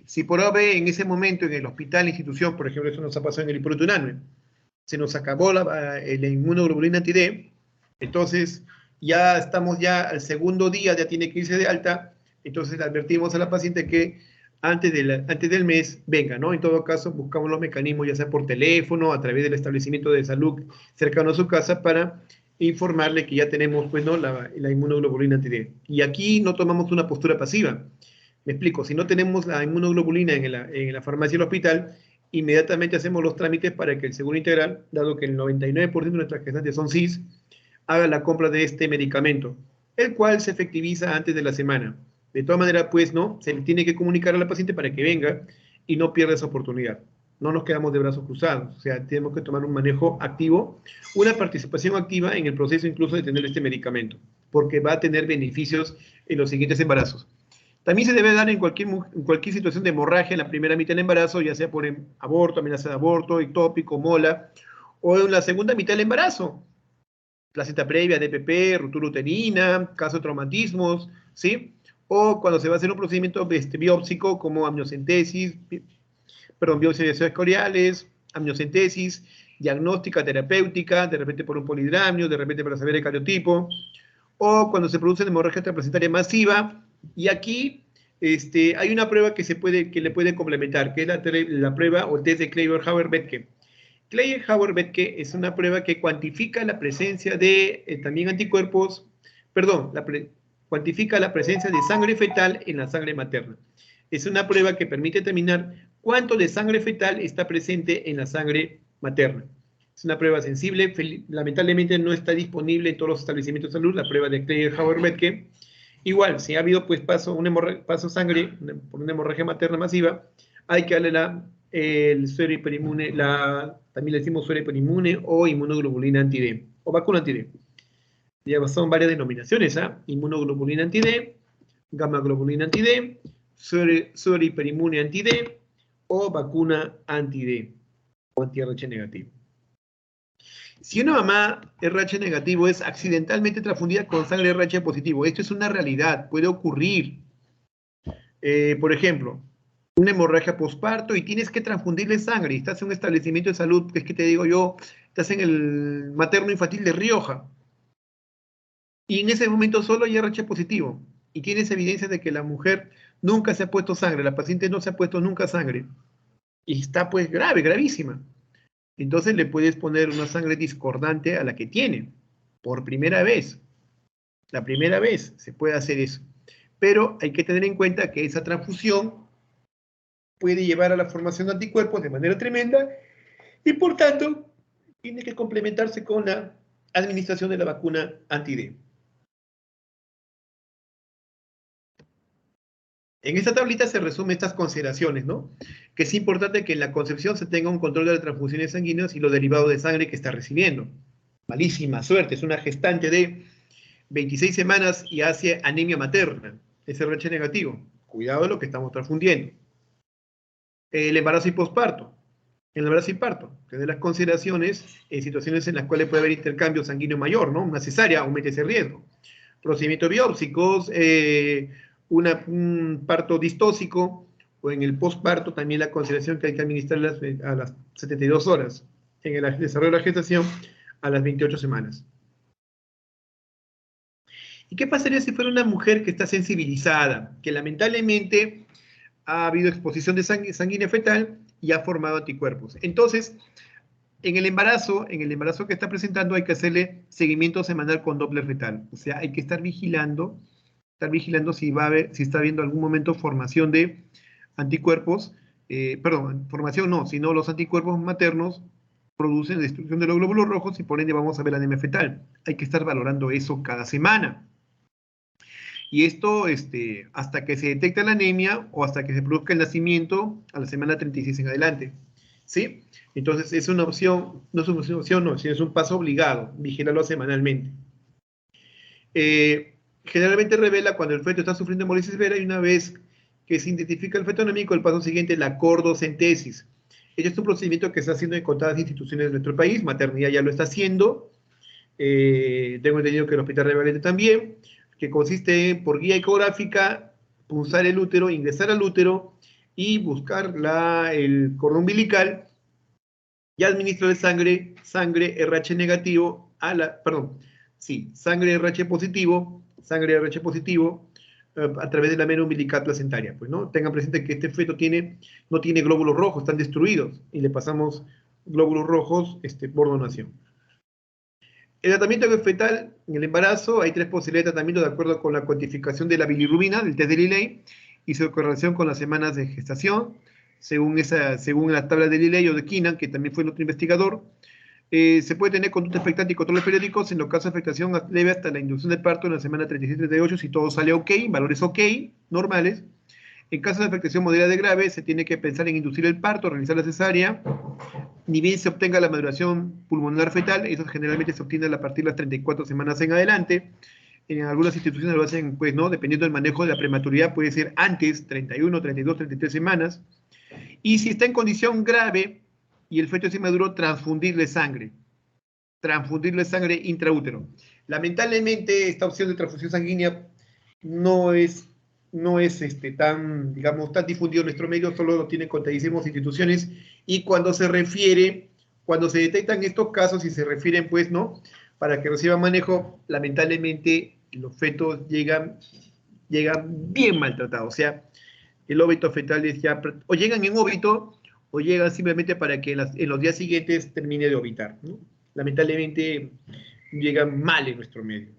Si por AB en ese momento en el hospital, institución, por ejemplo, eso nos ha pasado en el Hipólito Unanue, se nos acabó la inmunoglobulina anti-D, entonces ya estamos al segundo día, ya tiene que irse de alta, entonces le advertimos a la paciente que antes del mes venga, ¿no? En todo caso, buscamos los mecanismos, ya sea por teléfono, a través del establecimiento de salud cercano a su casa, para informarle que ya tenemos, pues, ¿no?, la inmunoglobulina anti-D. Y aquí no tomamos una postura pasiva. Me explico, si no tenemos la inmunoglobulina en la farmacia del hospital, inmediatamente hacemos los trámites para que el Seguro Integral, dado que el 99% de nuestras gestantes son cis, haga la compra de este medicamento, el cual se efectiviza antes de la semana. De todas maneras, pues, ¿no? Se le tiene que comunicar a la paciente para que venga y no pierda esa oportunidad. No nos quedamos de brazos cruzados, o sea, tenemos que tomar un manejo activo, una participación activa en el proceso incluso de tener este medicamento, porque va a tener beneficios en los siguientes embarazos. También se debe dar en cualquier situación de hemorragia en la primera mitad del embarazo, ya sea por aborto, amenaza de aborto, ectópico, mola, o en la segunda mitad del embarazo, placenta previa, DPP, ruptura uterina, caso de traumatismos, ¿sí? O cuando se va a hacer un procedimiento biópsico como amniocentesis, biopsia de escoriales, amniocentesis, diagnóstica, terapéutica, de repente por un polidramnio, de repente para saber el cariotipo, o cuando se produce hemorragia extraplacentaria masiva, y aquí hay una prueba que le puede complementar, que es la prueba o el test de Kleiner-Hauer-Betke. Kleiner-Hauer-Betke es una prueba que cuantifica la presencia de también anticuerpos, cuantifica la presencia de sangre fetal en la sangre materna. Es una prueba que permite determinar cuánto de sangre fetal está presente en la sangre materna. Es una prueba sensible, lamentablemente no está disponible en todos los establecimientos de salud, la prueba de Kleiner-Hauer-Betke. Igual, si ha habido pues paso sangre por una hemorragia materna masiva, hay que darle el suero hiperinmune, también le decimos suero hiperinmune o inmunoglobulina anti-D, o vacuna anti-D. Ya son varias denominaciones, inmunoglobulina anti-D, gamma globulina anti-D, suero hiperinmune anti-D o vacuna anti-D o anti-RH negativo. Si una mamá RH negativo es accidentalmente transfundida con sangre RH positivo, esto es una realidad, puede ocurrir. Por ejemplo, una hemorragia posparto y tienes que transfundirle sangre y estás en un establecimiento de salud, que es que te digo yo, estás en el materno infantil de Rioja y en ese momento solo hay RH positivo y tienes evidencia de que la mujer nunca se ha puesto sangre, la paciente no se ha puesto nunca sangre y está pues gravísima. Entonces le puedes poner una sangre discordante a la que tiene, por primera vez. La primera vez se puede hacer eso. Pero hay que tener en cuenta que esa transfusión puede llevar a la formación de anticuerpos de manera tremenda y por tanto tiene que complementarse con la administración de la vacuna anti-D. En esta tablita se resumen estas consideraciones, ¿no? Que es importante que en la concepción se tenga un control de las transfusiones sanguíneas y los derivados de sangre que está recibiendo. Malísima suerte, es una gestante de 26 semanas y hace anemia materna, es RH negativo. Cuidado de lo que estamos transfundiendo. El embarazo y posparto. El embarazo y parto, que de las consideraciones en situaciones en las cuales puede haber intercambio sanguíneo mayor, ¿no? Una cesárea aumenta ese riesgo. Procedimientos biópsicos, un parto distóxico, o en el posparto también la consideración que hay que administrarlas a las 72 horas, en el desarrollo de la gestación a las 28 semanas. ¿Y qué pasaría si fuera una mujer que está sensibilizada, que lamentablemente ha habido exposición de sanguínea fetal y ha formado anticuerpos? Entonces, en el embarazo que está presentando hay que hacerle seguimiento semanal con Doppler fetal. O sea, hay que estar vigilando si está habiendo algún momento formación de anticuerpos, sino los anticuerpos maternos producen destrucción de los glóbulos rojos y por ende vamos a ver anemia fetal. Hay que estar valorando eso cada semana. Y esto hasta que se detecta la anemia o hasta que se produzca el nacimiento a la semana 36 en adelante. ¿Sí? Entonces es una opción, no es una opción, no, sino es un paso obligado, vigilarlo semanalmente. Generalmente revela cuando el feto está sufriendo hemolisis severa y una vez que se identifica el feto anémico, el paso siguiente es la cordocentesis. Este es un procedimiento que está haciendo en contadas instituciones de nuestro país, Maternidad ya lo está haciendo, tengo entendido que el Hospital Revalente también, que consiste en, por guía ecográfica, punzar el útero, ingresar al útero y buscar el cordón umbilical y administrar sangre RH negativo sangre RH positivo a través de la mena umbilical placentaria. Pues, ¿no? Tengan presente que este feto no tiene glóbulos rojos, están destruidos y le pasamos glóbulos rojos por donación. El tratamiento fetal en el embarazo, hay 3 posibilidades de tratamiento de acuerdo con la cuantificación de la bilirrubina, del test de Lilley, y su correlación con las semanas de gestación. según la tabla de Liley o de Keenan, que también fue el otro investigador. Se puede tener conducta expectante y controles periódicos en los casos de afectación leve hasta la inducción de parto en la semana 36-38, si todo sale ok, valores ok, normales. En caso de afectación moderada de grave, se tiene que pensar en inducir el parto, realizar la cesárea, ni bien se obtenga la maduración pulmonar fetal, eso generalmente se obtiene a partir de las 34 semanas en adelante. En algunas instituciones lo hacen, pues, ¿no? Dependiendo del manejo de la prematuridad, puede ser antes, 31, 32, 33 semanas. Y si está en condición grave y el feto es inmaduro, transfundirle sangre intraútero. Lamentablemente, esta opción de transfusión sanguínea no es tan, digamos, tan difundido en nuestro medio, solo lo tienen contadísimas instituciones, y cuando se detectan estos casos y se refieren, pues, ¿no?, para que reciban manejo, lamentablemente los fetos llegan bien maltratados, o sea, el óbito fetal es ya, o llegan en óbito, o llegan simplemente para que en los días siguientes termine de ovitar, ¿no? Lamentablemente llegan mal en nuestro medio.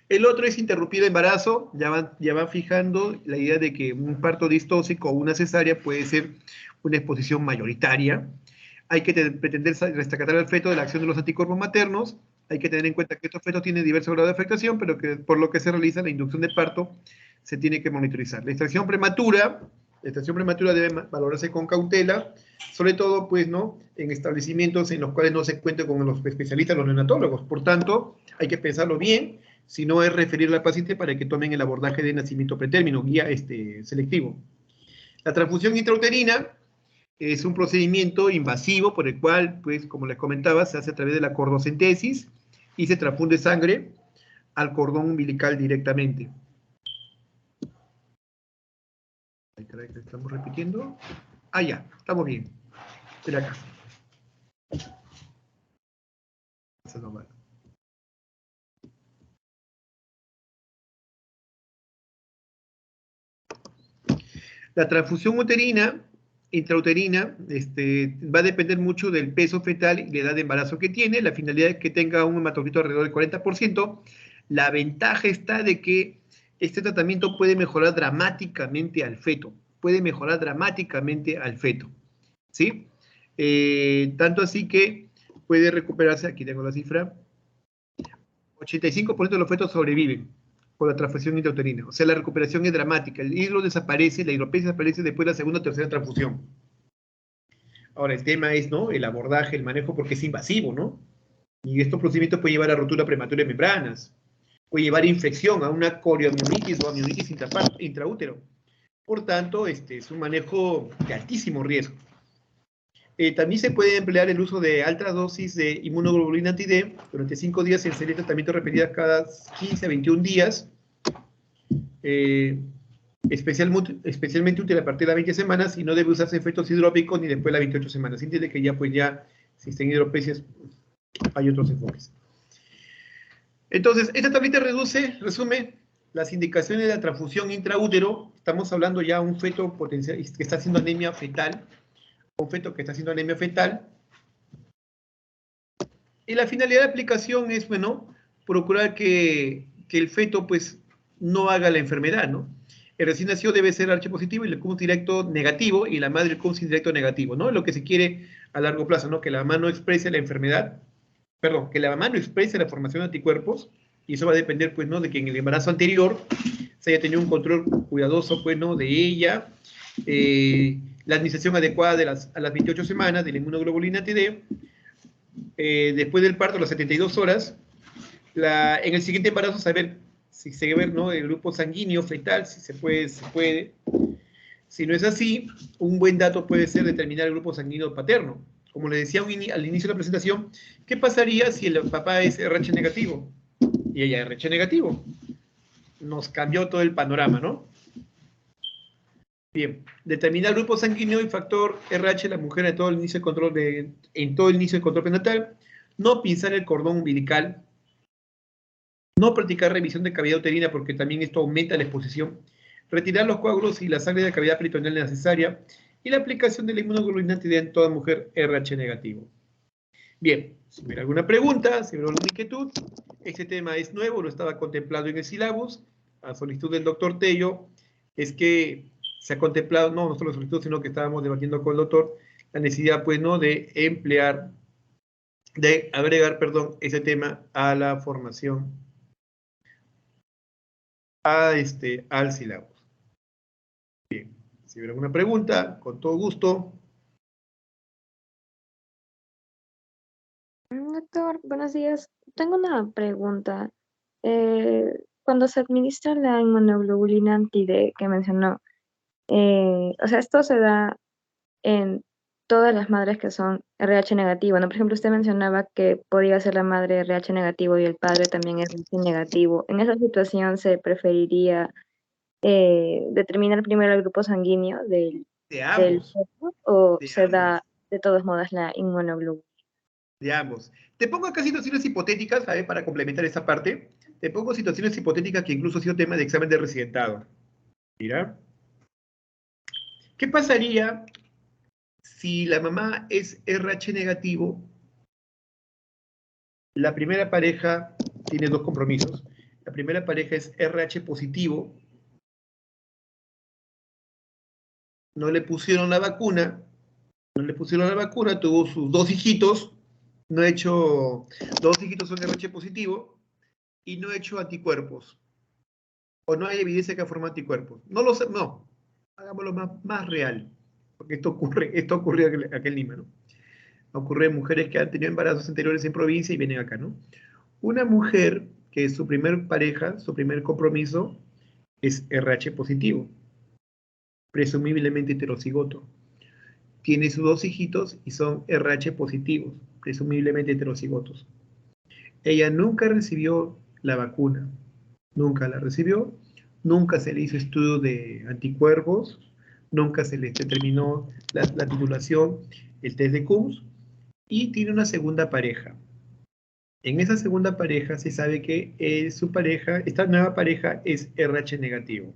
El otro es interrumpir el embarazo. Ya van fijando la idea de que un parto distóxico o una cesárea puede ser una exposición mayoritaria. Hay que pretender rescatar al feto de la acción de los anticuerpos maternos. Hay que tener en cuenta que estos fetos tienen diversos grados de afectación, pero que por lo que se realiza la inducción de parto se tiene que monitorizar. La extracción prematura debe valorarse con cautela, sobre todo, pues, ¿no?, en establecimientos en los cuales no se cuente con los especialistas, los neonatólogos. Por tanto, hay que pensarlo bien, si no es referir al paciente para que tomen el abordaje de nacimiento pretérmino, guía selectivo. La transfusión intrauterina es un procedimiento invasivo por el cual, pues, como les comentaba, se hace a través de la cordocentesis y se transfunde sangre al cordón umbilical directamente. Ay, caray, que estamos repitiendo. Ah, ya, estamos bien. Espera acá. Eso es normal. La transfusión intrauterina, va a depender mucho del peso fetal y la edad de embarazo que tiene. La finalidad es que tenga un hematocrito alrededor del 40%. La ventaja está de que este tratamiento puede mejorar dramáticamente al feto. ¿Sí? Tanto así que puede recuperarse, aquí tengo la cifra, 85% de los fetos sobreviven por la transfusión intrauterina. O sea, la recuperación es dramática. El hidro desaparece, la hidropesia desaparece después de la segunda o tercera transfusión. Ahora, el tema es, ¿no?, el abordaje, el manejo, porque es invasivo, ¿no? Y estos procedimientos pueden llevar a rotura prematura de membranas, puede llevar infección, a una coriomionitis o amnionitis intraútero. Por tanto, es un manejo de altísimo riesgo. También se puede emplear el uso de altas dosis de inmunoglobulina anti-D durante 5 días en serie de tratamiento repetidas cada 15 a 21 días. Especialmente útil a partir de las 20 semanas, y no debe usarse efectos hidrópicos ni después de las 28 semanas. Entiende que ya, pues, ya existen hidropesias, hay otros enfoques. Entonces, esta tablita resume las indicaciones de la transfusión intraútero. Estamos hablando ya de un feto potencial que está haciendo anemia fetal, y la finalidad de aplicación es, bueno, procurar que el feto, pues, no haga la enfermedad, ¿no? El recién nacido debe ser H positivo y el CUMS directo negativo, y la madre el CUMS indirecto negativo, ¿no? Lo que se quiere a largo plazo, ¿no? Que la mamá no exprese la enfermedad, perdón, que la mamá no exprese la formación de anticuerpos, y eso va a depender, pues, ¿no?, de que en el embarazo anterior se haya tenido un control cuidadoso, pues, ¿no?, de ella, la administración adecuada a las 28 semanas de la inmunoglobulina anti-D, después del parto, a las 72 horas, en el siguiente embarazo saber si se ve, ¿no?, el grupo sanguíneo fetal, si se puede. Si no es así, un buen dato puede ser determinar el grupo sanguíneo paterno. Como les decía al inicio de la presentación, ¿qué pasaría si el papá es RH negativo y ella es RH negativo? Nos cambió todo el panorama, ¿no? Bien, determinar el grupo sanguíneo y factor RH, la mujer en todo el inicio del control prenatal, no pinzar el cordón umbilical, no practicar revisión de cavidad uterina porque también esto aumenta la exposición, retirar los coágulos y la sangre de la cavidad peritoneal necesaria, y la aplicación de la inmunoglobulina anti-D en toda mujer RH negativo. Bien, si hubiera alguna pregunta, si hubiera alguna inquietud, este tema es nuevo, lo estaba contemplado en el sílabus, a solicitud del doctor Tello, es que se ha contemplado, no solo la solicitud, sino que estábamos debatiendo con el doctor, la necesidad, pues, ¿no?, de emplear, de agregar, perdón, ese tema a la formación, al sílabus. Bien, si hubiera alguna pregunta, con todo gusto. Doctor, buenos días. Tengo una pregunta. Cuando se administra la inmunoglobulina anti-D que mencionó, o sea, esto se da en todas las madres que son RH negativo, ¿no? Por ejemplo, usted mencionaba que podía ser la madre RH negativo y el padre también es RH negativo. En esa situación se preferiría determinar primero el grupo sanguíneo De del ambos, feto o de se ambos, da de todos modos la inmunoglobulina. de ambos. Te pongo acá situaciones hipotéticas, ¿sabes? Para complementar esa parte. Te pongo situaciones hipotéticas que incluso ha sido tema de examen de residentado. Mira. ¿Qué pasaría si la mamá es RH negativo? La primera pareja tiene dos compromisos. La primera pareja es RH positivo. No le pusieron la vacuna. No le pusieron la vacuna. Tuvo sus dos hijitos. No ha hecho. Dos hijitos son RH positivo. Y no ha hecho anticuerpos. O no hay evidencia que forma anticuerpos. No lo sé. No. Hagámoslo más real. Porque esto ocurrió acá en Lima, ¿no? Ocurre en mujeres que han tenido embarazos anteriores en provincia y vienen acá, ¿no? Una mujer que su primer pareja, su primer compromiso, es RH positivo, presumiblemente heterocigoto. Tiene sus dos hijitos y son RH positivos, presumiblemente heterocigotos. Ella nunca recibió la vacuna, nunca la recibió, nunca se le hizo estudio de anticuerpos, nunca se le determinó la titulación, el test de Coombs, y tiene una segunda pareja. En esa segunda pareja se sabe que su pareja, esta nueva pareja es RH negativo.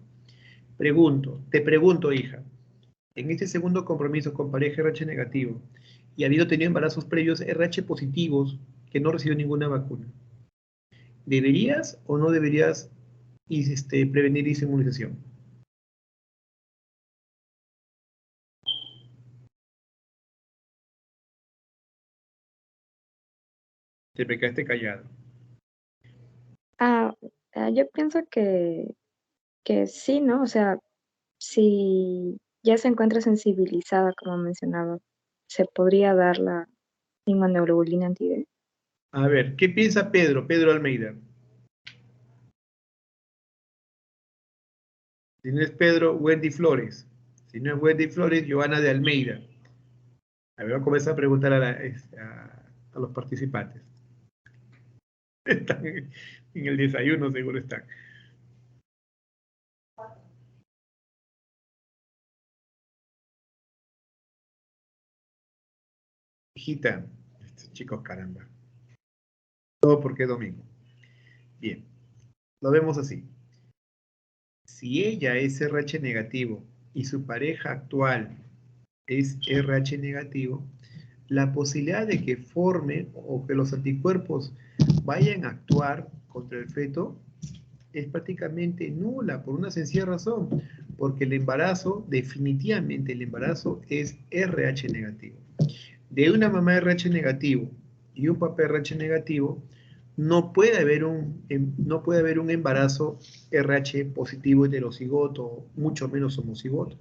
Te pregunto, hija, en este segundo compromiso con pareja RH negativo y habido tenido embarazos previos RH positivos que no recibió ninguna vacuna, ¿deberías o no deberías prevenir esa inmunización? Te me quedaste callado. Ah, yo pienso que sí, ¿no? O sea, si ya se encuentra sensibilizada, como mencionaba, se podría dar la inmunoglobulina anti-D. A ver, ¿qué piensa Pedro Almeida? Si no es Pedro, Wendy Flores. Si no es Wendy Flores, Joana de Almeida. A ver, voy a comenzar a preguntar a los participantes. Están en el desayuno, seguro están. Hijita, estos chicos, caramba. Todo porque es domingo. Bien, lo vemos así. Si ella es RH negativo y su pareja actual es RH negativo, la posibilidad de que forme o que los anticuerpos vayan a actuar contra el feto es prácticamente nula por una sencilla razón, porque el embarazo, definitivamente el embarazo es RH negativo. De una mamá RH negativo y un papá RH negativo, no puede haber un embarazo RH positivo heterocigoto, mucho menos homocigoto.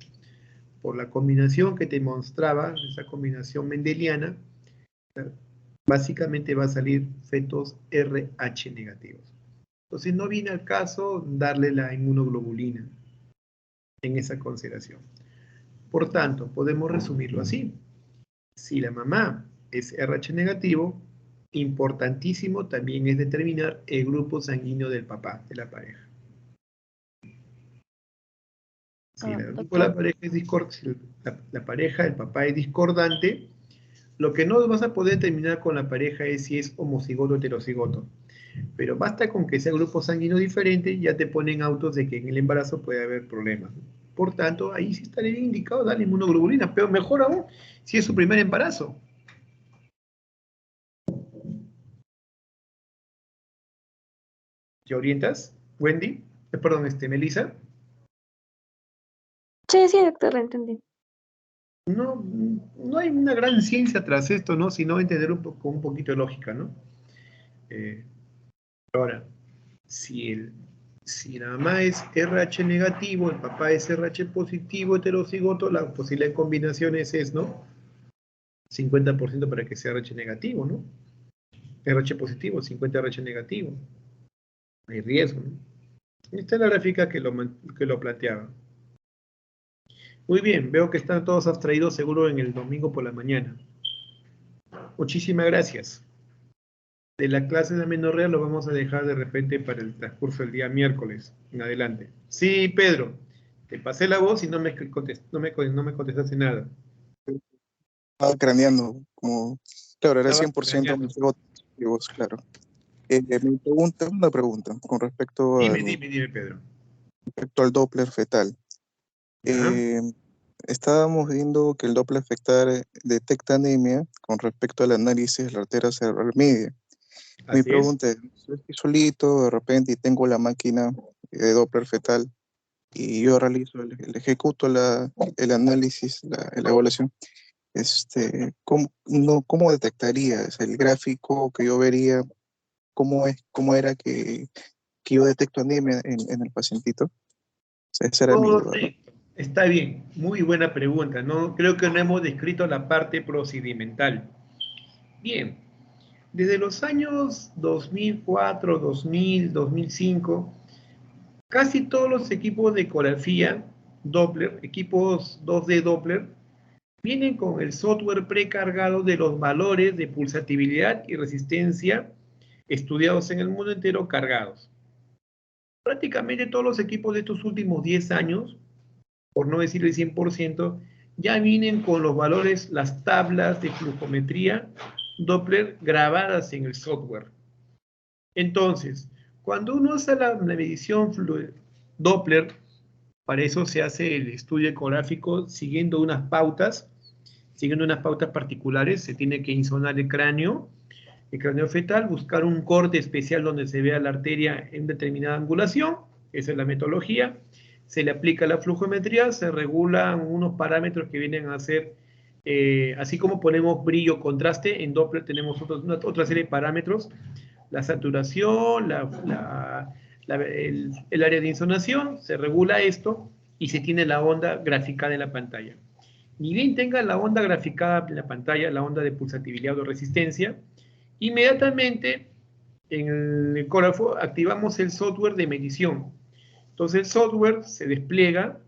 Por la combinación que te mostraba, esa combinación mendeliana, básicamente va a salir fetos RH negativos. Entonces no viene al caso darle la inmunoglobulina en esa consideración. Por tanto, podemos resumirlo así. Si la mamá es RH negativo, importantísimo también es determinar el grupo sanguíneo del papá, de la pareja. Si el grupo de Doctor, la pareja es si la pareja, el papá es discordante, lo que no vas a poder determinar con la pareja es si es homocigoto o heterocigoto. Pero basta con que sea grupo sanguíneo diferente, ya te ponen autos de que en el embarazo puede haber problemas. Por tanto, ahí sí estaría bien indicado darle inmunoglobulina, pero mejor aún si es su primer embarazo. ¿Te orientas, Wendy? Perdón, Melissa. Sí, sí, doctor, entendí. No, no hay una gran ciencia tras esto, ¿no? Sino entender un poquito de lógica, ¿no? Eh, ahora, si, si la mamá es RH negativo, el papá es RH positivo, heterocigoto, la posibilidad de combinaciones es, ¿no? 50% para que sea RH negativo, ¿no? RH positivo, 50 RH negativo. Hay riesgo, ¿no? Esta es la gráfica que lo planteaba. Muy bien, veo que están todos abstraídos seguro en el domingo por la mañana. Muchísimas gracias. De la clase de amenorrea lo vamos a dejar de repente para el transcurso del día miércoles en adelante. Sí, Pedro, te pasé la voz y no me contestaste nada. Estaba craneando, como, claro, era Estaba 100% craneando. motivos, claro. Mi pregunta, una pregunta con Dime, Pedro. respecto al Doppler fetal. ¿Ya? Eh, Estábamos viendo que el Doppler fetal detecta anemia con respecto al análisis de la arteria cerebral media. Mi Así es. pregunta es, yo estoy solito de repente y tengo la máquina de Doppler fetal y yo realizo, ejecuto el análisis, la evaluación. ¿Cómo detectarías el gráfico que yo vería? ¿Cómo era que yo detecto anemia en el pacientito? Esa era mi duda, ¿no? Correcto. Está bien. Muy buena pregunta. No, creo que no hemos descrito la parte procedimental. Bien. Desde los años 2004, 2000, 2005, casi todos los equipos de ecografía Doppler, equipos 2D Doppler, vienen con el software precargado de los valores de pulsatividad y resistencia estudiados en el mundo entero cargados. Prácticamente todos los equipos de estos últimos 10 años, por no decir el 100%, ya vienen con los valores, las tablas de flujometría Doppler grabadas en el software. Entonces, cuando uno hace la medición Doppler, para eso se hace el estudio ecográfico siguiendo unas pautas particulares. Se tiene que insonar el cráneo fetal, buscar un corte especial donde se vea la arteria en determinada angulación, esa es la metodología. Se le aplica la flujometría, se regulan unos parámetros que vienen a ser, así como ponemos brillo, contraste, en Doppler tenemos otra serie de parámetros, la saturación, el área de insonación, se regula esto y se tiene la onda graficada en la pantalla. Ni bien tenga la onda graficada en la pantalla, la onda de pulsatividad o resistencia, inmediatamente en el ecógrafo activamos el software de medición. Entonces el software se despliega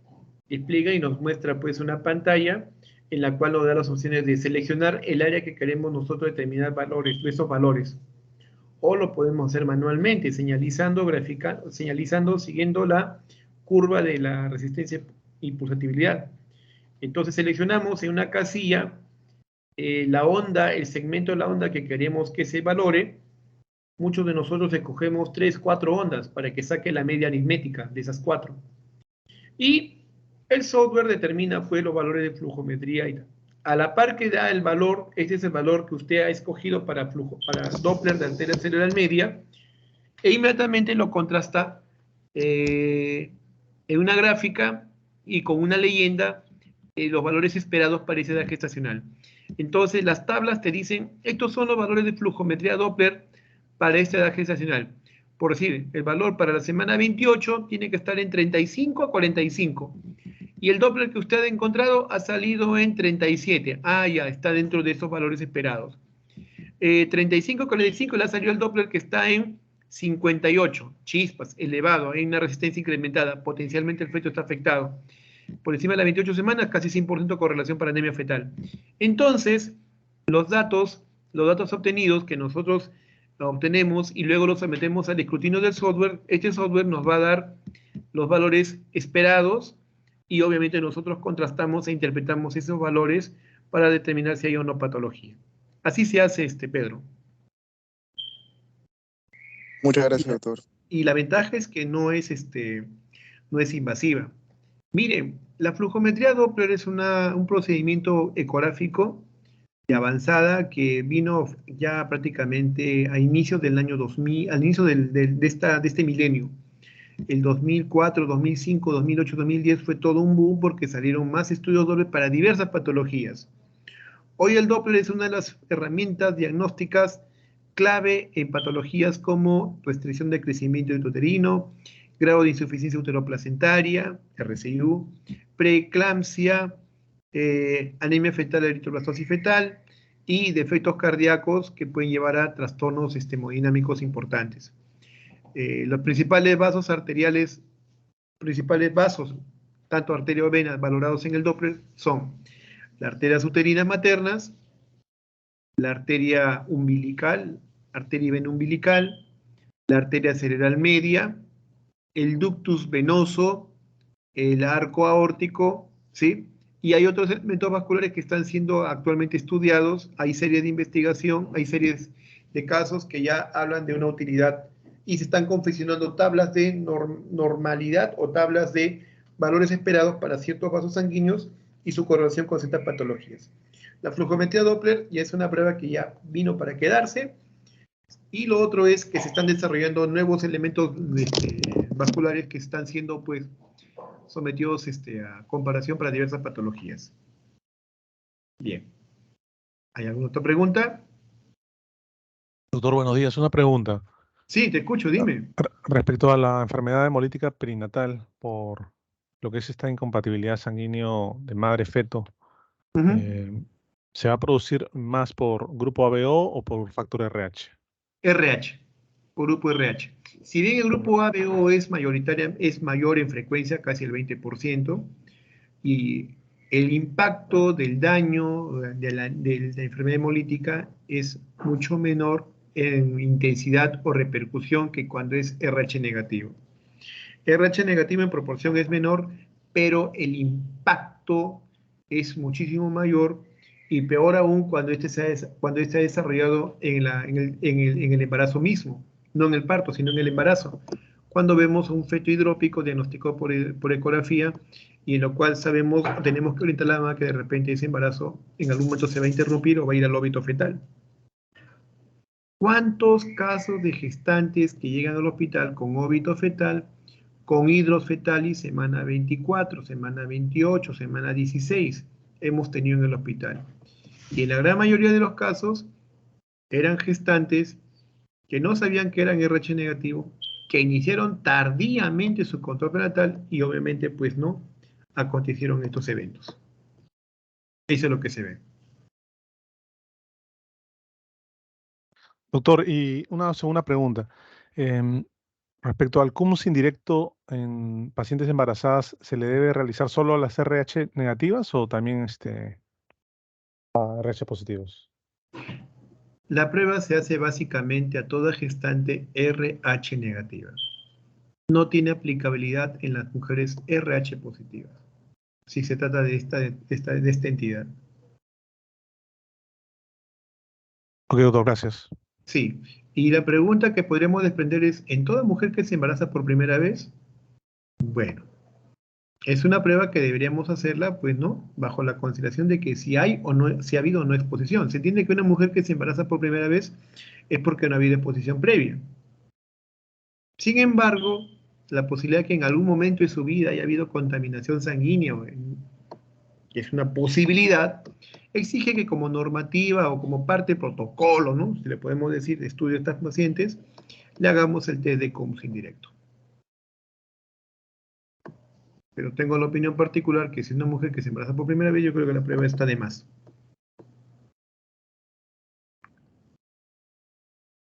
y nos muestra pues una pantalla en la cual nos da las opciones de seleccionar el área que queremos nosotros determinar valores, esos valores. O lo podemos hacer manualmente, señalizando, siguiendo la curva de la resistencia y pulsatividad. Entonces seleccionamos en una casilla la onda, el segmento de la onda que queremos que se valore. Muchos de nosotros escogemos 3, 4 ondas para que saque la media aritmética de esas 4. Y el software determina pues los valores de flujometría y tal. A la par que da el valor, este es el valor que usted ha escogido para Doppler de arteria cerebral media, e inmediatamente lo contrasta en una gráfica y con una leyenda los valores esperados para esa edad gestacional. Entonces las tablas te dicen, estos son los valores de flujometría Doppler para esta edad gestacional. Por decir, el valor para la semana 28 tiene que estar en 35 a 45. Y el Doppler que usted ha encontrado ha salido en 37. Ah, ya, está dentro de esos valores esperados. 35 a 45 le ha salido el Doppler que está en 58. Chispas, elevado, hay una resistencia incrementada. Potencialmente el feto está afectado. Por encima de las 28 semanas, casi 100% correlación para anemia fetal. Entonces, los datos obtenidos que nosotros obtenemos y luego los sometemos al escrutinio del software, este software nos va a dar los valores esperados y obviamente nosotros contrastamos e interpretamos esos valores para determinar si hay o no patología. Así se hace, Pedro. Muchas gracias, doctor. Y la ventaja es que no es invasiva. Miren, la flujometría Doppler es un procedimiento ecográfico de avanzada que vino ya prácticamente a inicios del año 2000, al inicio de este milenio. El 2004, 2005, 2008, 2010 fue todo un boom porque salieron más estudios Doppler para diversas patologías. Hoy el Doppler es una de las herramientas diagnósticas clave en patologías como restricción de crecimiento intrauterino, grado de insuficiencia uteroplacentaria, RCIU, preeclampsia, anemia fetal, eritroblastosis fetal y defectos cardíacos que pueden llevar a trastornos hemodinámicos importantes. Los principales vasos arteriales, tanto arteria o vena, valorados en el Doppler son las arterias uterinas maternas, la arteria umbilical, arteria y vena umbilical, la arteria cerebral media, el ductus venoso, el arco aórtico, ¿sí? Y hay otros elementos vasculares que están siendo actualmente estudiados, hay series de investigación, hay series de casos que ya hablan de una utilidad y se están confeccionando tablas de normalidad o tablas de valores esperados para ciertos vasos sanguíneos y su correlación con ciertas patologías. La flujometría Doppler ya es una prueba que ya vino para quedarse, y lo otro es que se están desarrollando nuevos elementos vasculares que están siendo pues sometidos a comparación para diversas patologías. Bien. ¿Hay alguna otra pregunta? Doctor, buenos días. Una pregunta. Sí, te escucho, dime. Respecto a la enfermedad hemolítica perinatal, por lo que es esta incompatibilidad sanguíneo de madre-feto, ¿se va a producir más por grupo ABO o por factor RH? RH, por grupo RH. Si bien el grupo ABO es mayor en frecuencia, casi el 20%, y el impacto del daño de la enfermedad hemolítica es mucho menor en intensidad o repercusión que cuando es RH negativo. RH negativo en proporción es menor, pero el impacto es muchísimo mayor y peor aún cuando este se ha desarrollado en el embarazo mismo, no en el parto, sino en el embarazo. Cuando vemos un feto hidrópico diagnosticado por ecografía y en lo cual tenemos que orientar la mamá que de repente ese embarazo en algún momento se va a interrumpir o va a ir al óbito fetal. ¿Cuántos casos de gestantes que llegan al hospital con óbito fetal, con hidros fetalis semana 24, semana 28, semana 16 hemos tenido en el hospital? Y en la gran mayoría de los casos eran gestantes que no sabían que eran RH negativo, que iniciaron tardíamente su control prenatal y obviamente pues no acontecieron estos eventos. Eso es lo que se ve. Doctor, y una segunda pregunta. Respecto al cúmulo indirecto en pacientes embarazadas, ¿se le debe realizar solo a las RH negativas o también a RH positivos? La prueba se hace básicamente a toda gestante RH negativa. No tiene aplicabilidad en las mujeres RH positivas, si se trata de esta entidad. Ok, doctor, gracias. Sí, y la pregunta que podríamos desprender es, ¿en toda mujer que se embaraza por primera vez? Bueno, es una prueba que deberíamos hacerla, pues no, bajo la consideración de que si hay o no, si ha habido o no exposición. Se entiende que una mujer que se embaraza por primera vez es porque no ha habido exposición previa. Sin embargo, la posibilidad de que en algún momento de su vida haya habido contaminación sanguínea, que es una posibilidad, exige que como normativa o como parte del protocolo, ¿no? Si le podemos decir, de estudio de estas pacientes, le hagamos el test de cúmulo indirecto. Pero tengo la opinión particular que si es una mujer que se embaraza por primera vez, yo creo que la prueba está de más.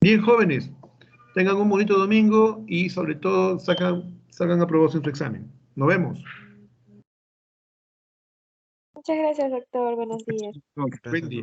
Bien, jóvenes, tengan un bonito domingo y sobre todo salgan aprobados en su examen. Nos vemos. Muchas gracias, doctor. Buenos días. Buen día.